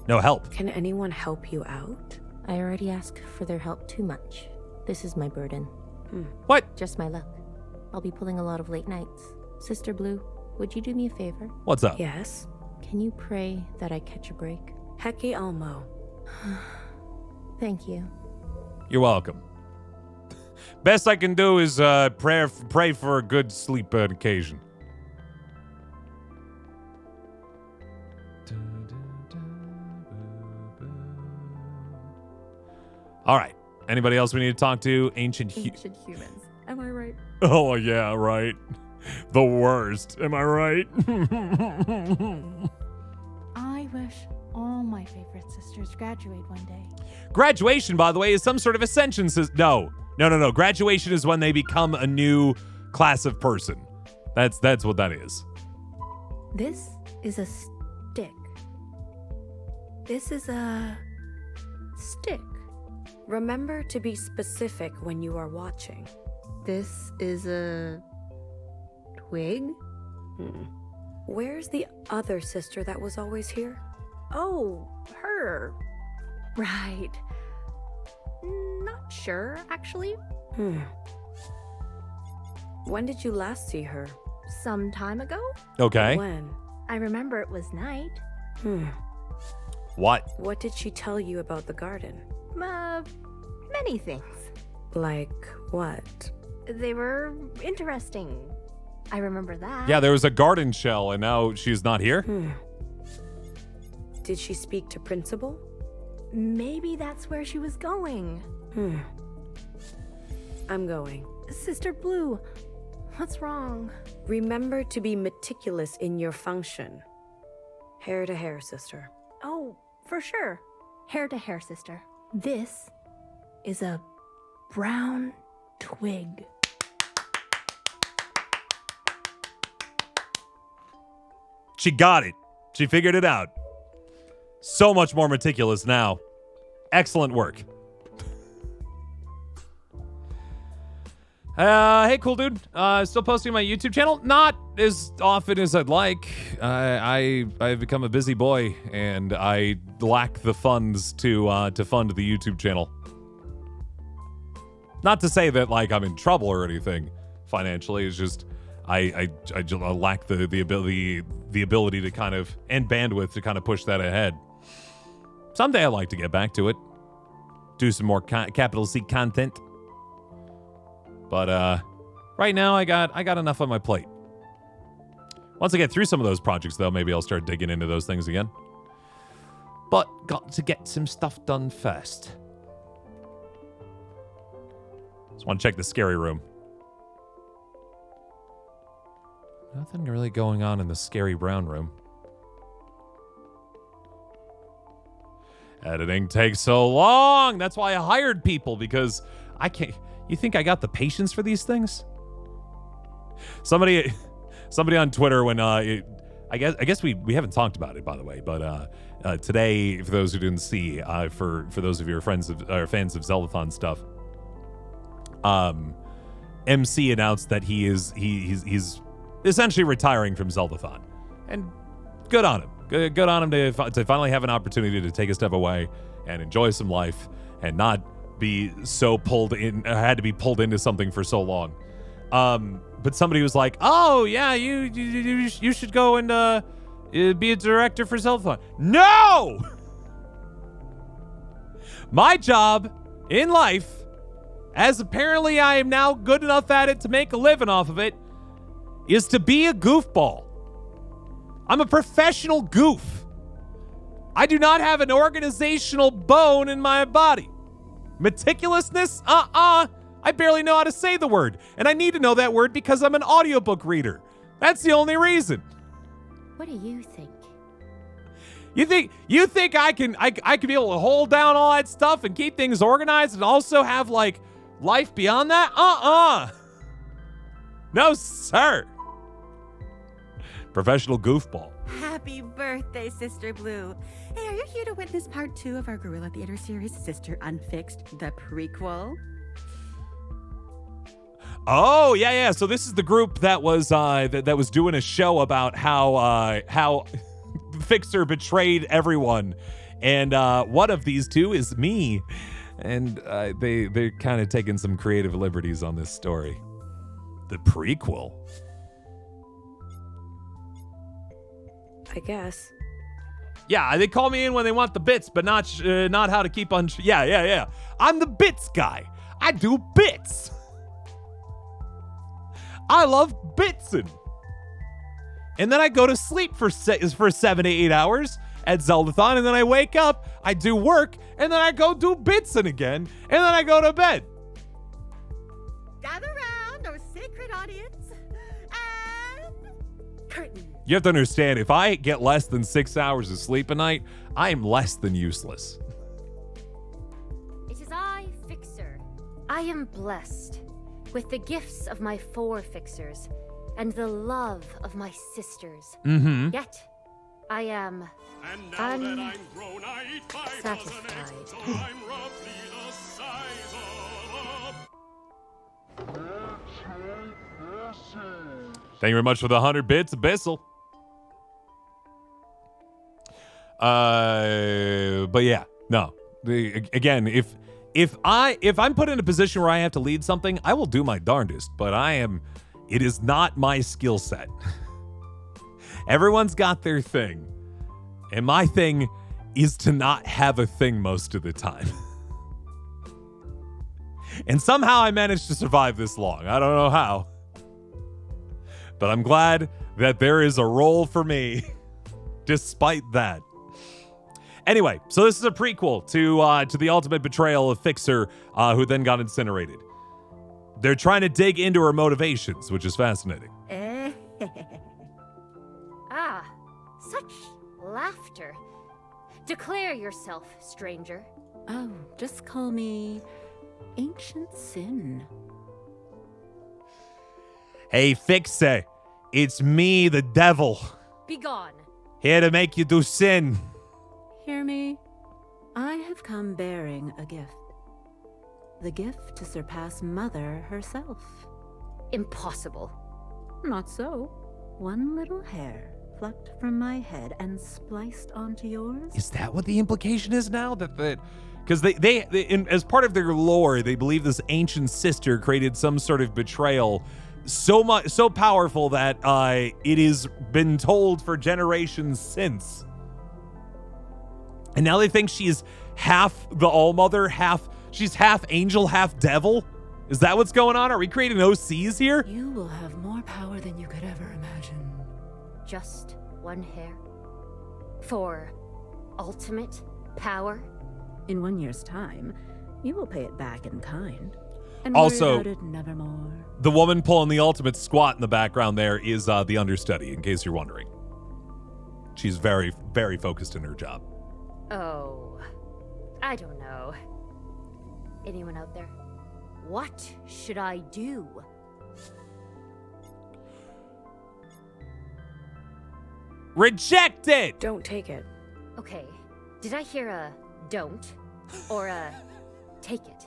No help. Can anyone help you out? I already asked for their help too much. This is my burden. What? Just my luck. I'll be pulling a lot of late nights. Sister Blue, would you do me a favor? What's up? Yes. Can you pray that I catch a break? Hecky Elmo. Thank you. You're welcome. Best I can do is pray for a good sleep on occasion. All right. Anybody else we need to talk to? Ancient humans. Am I right? Oh, yeah, right. The worst. Am I right? I wish all my favorite sisters graduate one day. Graduation, by the way, is some sort of ascension. No. Graduation is when they become a new class of person. That's what that is. This is a stick. This is a stick. Remember to be specific when you are watching. This is a twig? Where's the other sister that was always here? Oh, her. Right. Not sure, actually. When did you last see her? Some time ago? Okay. When? I remember it was night. What? What did she tell you about the garden? Many things. Like what? They were interesting. I remember that. Yeah, there was a garden shell, and now she's not here? Did she speak to Principal? maybe that's where she was going. I'm going. Sister Blue, what's wrong? Remember to be meticulous in your function. Hair to hair, sister. Oh, for sure. Hair to hair, sister. This is a brown twig. She got it. She figured it out. So much more meticulous now. Excellent work. Hey, cool dude. Still posting my YouTube channel? Not as often as I'd like. I've become a busy boy, and I lack the funds to fund the YouTube channel. Not to say that like I'm in trouble or anything financially. It's just I lack the ability to kind of, and bandwidth to kind of push that ahead. Someday I'd like to get back to it, do some more capital C content. But right now I got enough on my plate. Once I get through some of those projects, though, maybe I'll start digging into those things again. But got to get some stuff done first. Just want to check the scary room. Nothing really going on in the scary brown room. Editing takes so long. That's why I hired people, because I can't. You think I got the patience for these things? Somebody on Twitter when I guess we haven't talked about it, by the way, but today, for those who didn't see, for those of your fans of Zeldathon stuff, MC announced that he's essentially retiring from Zeldathon, and good on him. Good on him to finally have an opportunity to take a step away and enjoy some life and not be so pulled in, had to be pulled into something for so long. But somebody was like, "Oh yeah, you should go and be a director for Zeldathon." No, my job in life, as apparently I am now good enough at it to make a living off of it, is to be a goofball. I'm a professional goof. I do not have an organizational bone in my body. Meticulousness? I barely know how to say the word. And I need to know that word because I'm an audiobook reader. That's the only reason. What do you think? You think I can be able to hold down all that stuff and keep things organized and also have like life beyond that? No, sir. Professional goofball. Happy birthday, Sister Blue. Hey, are you here to witness part 2 of our Guerrilla Theater series, Sister Unfixed, the prequel? Oh, yeah. So this is the group that was that was doing a show about how Fixer betrayed everyone. And one of these two is me. And they're kind of taking some creative liberties on this story. The prequel. I guess. Yeah, they call me in when they want the bits, but not how to keep on. Yeah. I'm the bits guy. I do bits. I love bitsing. And then I go to sleep for 7 to 8 hours at Zeldathon, and then I wake up, I do work, and then I go do bitsing again, and then I go to bed. Gather round, our sacred audience, and curtain. You have to understand, if I get less than 6 hours of sleep a night, I am less than useless. It is I, Fixer. I am blessed with the gifts of my 4 Fixers and the love of my sisters. Mm-hmm. Yet, I am unsatisfied. Thank you very much for the 100 bits, Abyssal. But yeah, no. Again, if I'm put in a position where I have to lead something, I will do my darndest, but it is not my skill set. Everyone's got their thing. And my thing is to not have a thing most of the time. And somehow I managed to survive this long. I don't know how. But I'm glad that there is a role for me despite that. Anyway, so this is a prequel to the ultimate betrayal of Fixer, who then got incinerated. They're trying to dig into her motivations, which is fascinating. Ah, such laughter. Declare yourself, stranger. Oh, just call me Ancient Sin. Hey, Fixer, it's me, the devil, Begone. here to make you do sin. Hear me? I have come bearing a gift. The gift to surpass Mother herself. Impossible. Not so. One little hair plucked from my head and spliced onto yours. Is that what the implication is now? That because they as part of their lore, they believe this ancient sister created some sort of betrayal so powerful that it has been told for generations since. And now they think she's half the All-Mother, she's half angel, half devil? Is that what's going on? Are we creating OCs here? You will have more power than you could ever imagine. Just one hair? For ultimate power? In 1 year's time, you will pay it back in kind. And Also, worry about it nevermore. The woman pulling the ultimate squat in the background there is the understudy, in case you're wondering. She's very, very focused in her job. Oh, I don't know. Anyone out there? What should I do? Reject it! Don't take it. Okay, did I hear a don't or a take it?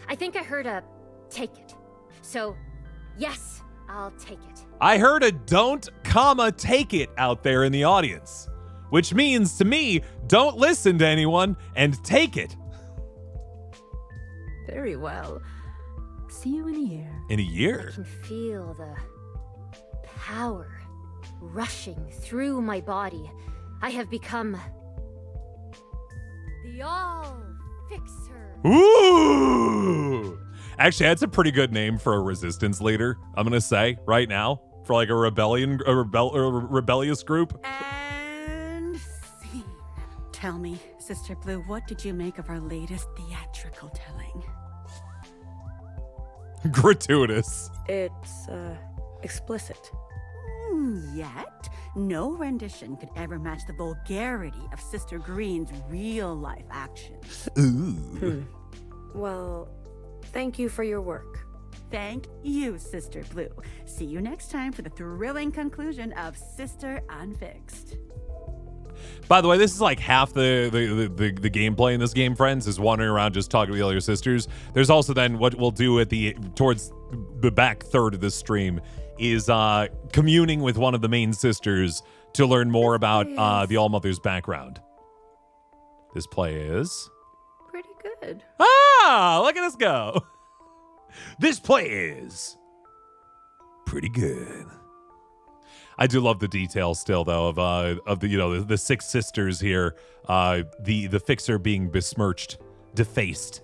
I think I heard a take it. So, yes, I'll take it. I heard a don't, take it out there in the audience. Which means to me, don't listen to anyone and take it. Very well. See you in a year. In a year? I can feel the power rushing through my body. I have become the All-Fixer. Ooh! Actually, that's a pretty good name for a resistance leader, I'm gonna say, right now. For like a rebellious group. And scene. Tell me, Sister Blue, what did you make of our latest theatrical telling? Gratuitous. It's, explicit. Yet, no rendition could ever match the vulgarity of Sister Green's real-life actions. Ooh. Well, thank you for your work. Thank you, Sister Blue. See you next time for the thrilling conclusion of Sister Unfixed. By the way, this is like half the gameplay in this game, friends, is wandering around just talking to the other sisters. There's also then what we'll do towards the back third of this stream is communing with one of the main sisters to learn more about the All-Mother's background. This play is Pretty good. Ah, look at us go. This play is pretty good. I do love the details still, though, of the the six sisters here. The Fixer being besmirched, defaced.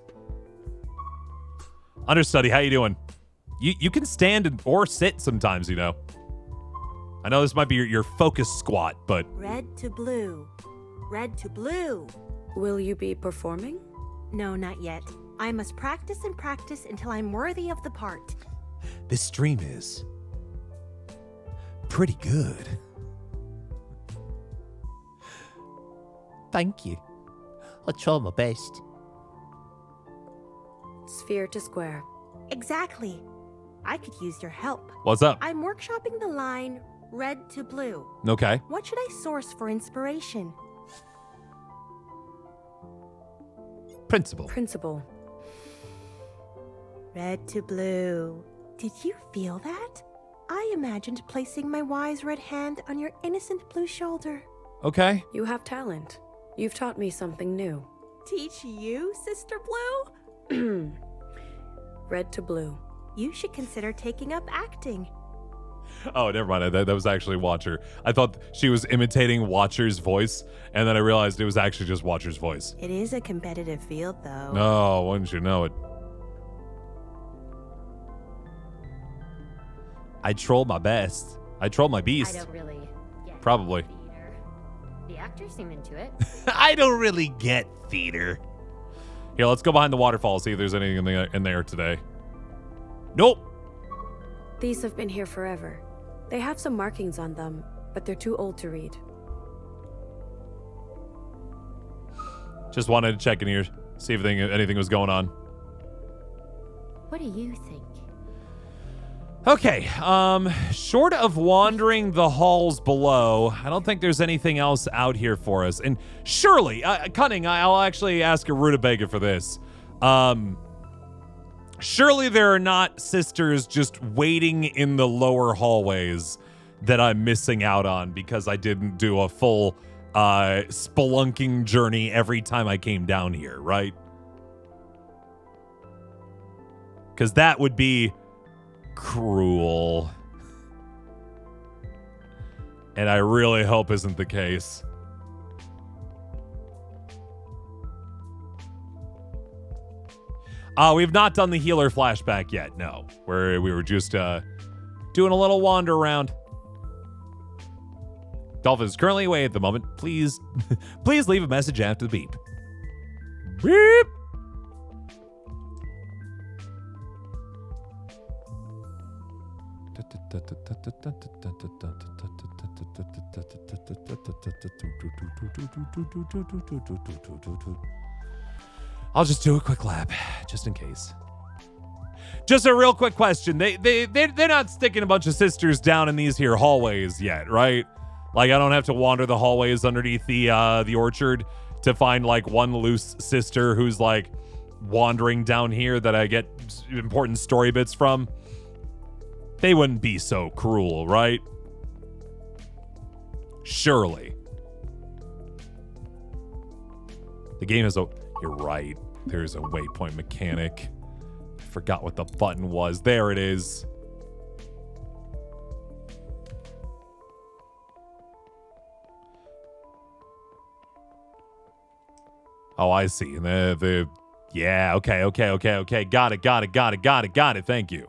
Understudy, how you doing? You can stand or sit sometimes, you know. I know this might be your focus squat, but Red to blue. Red to blue. Will you be performing? No, not yet. I must practice and practice until I'm worthy of the part. this stream is pretty good. Thank you. I'll try my best. Sphere to square. Exactly. I could use your help. What's up? I'm workshopping the line red to blue. Okay. What should I source for inspiration? Principal. Principal. Red to blue. Did you feel that? I imagined placing my wise red hand on your innocent blue shoulder. Okay. You have talent. You've taught me something new. Teach you, Sister Blue? Red to blue. You should consider taking up acting. Oh, never mind. That was actually Watcher. I thought she was imitating Watcher's voice, and then I realized it was actually just Watcher's voice. It is a competitive field, though. No, wouldn't you know it? I troll my best. I troll my beast. I don't really get Probably. theater. The actors seem into it. I don't really get theater. Here, let's go behind the waterfall, see if there's anything in there today. Nope. These have been here forever. They have some markings on them, but they're too old to read. Just wanted to check in here, see if anything was going on. What do you think? Okay, short of wandering the halls below, I don't think there's anything else out here for us. And surely, Cunning, I'll actually ask a rutabaga for this. Surely there are not sisters just waiting in the lower hallways that I'm missing out on because I didn't do a full spelunking journey every time I came down here, right? Because that would be cruel. And I really hope isn't the case. We've not done the healer flashback yet, no. We were just doing a little wander around. Dolphin is currently away at the moment. Please, please leave a message after the beep. Beep! I'll just do a quick lap, just in case. Just a real quick question. They're not sticking a bunch of sisters down in these here hallways yet, right? Like, I don't have to wander the hallways underneath the orchard to find, like, one loose sister who's, like, wandering down here that I get important story bits from. They wouldn't be so cruel, right? Surely. The game is you're right. There's a waypoint mechanic. I forgot what the button was. There it is. Oh, I see. Yeah, okay. Got it. Thank you.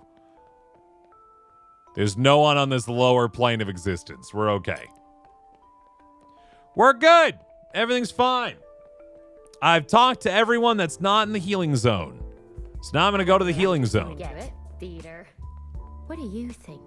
There's no one on this lower plane of existence. We're okay. We're good. Everything's fine. I've talked to everyone that's not in the healing zone. So now I'm going to go to the healing zone. Get it? Theater. What do you think?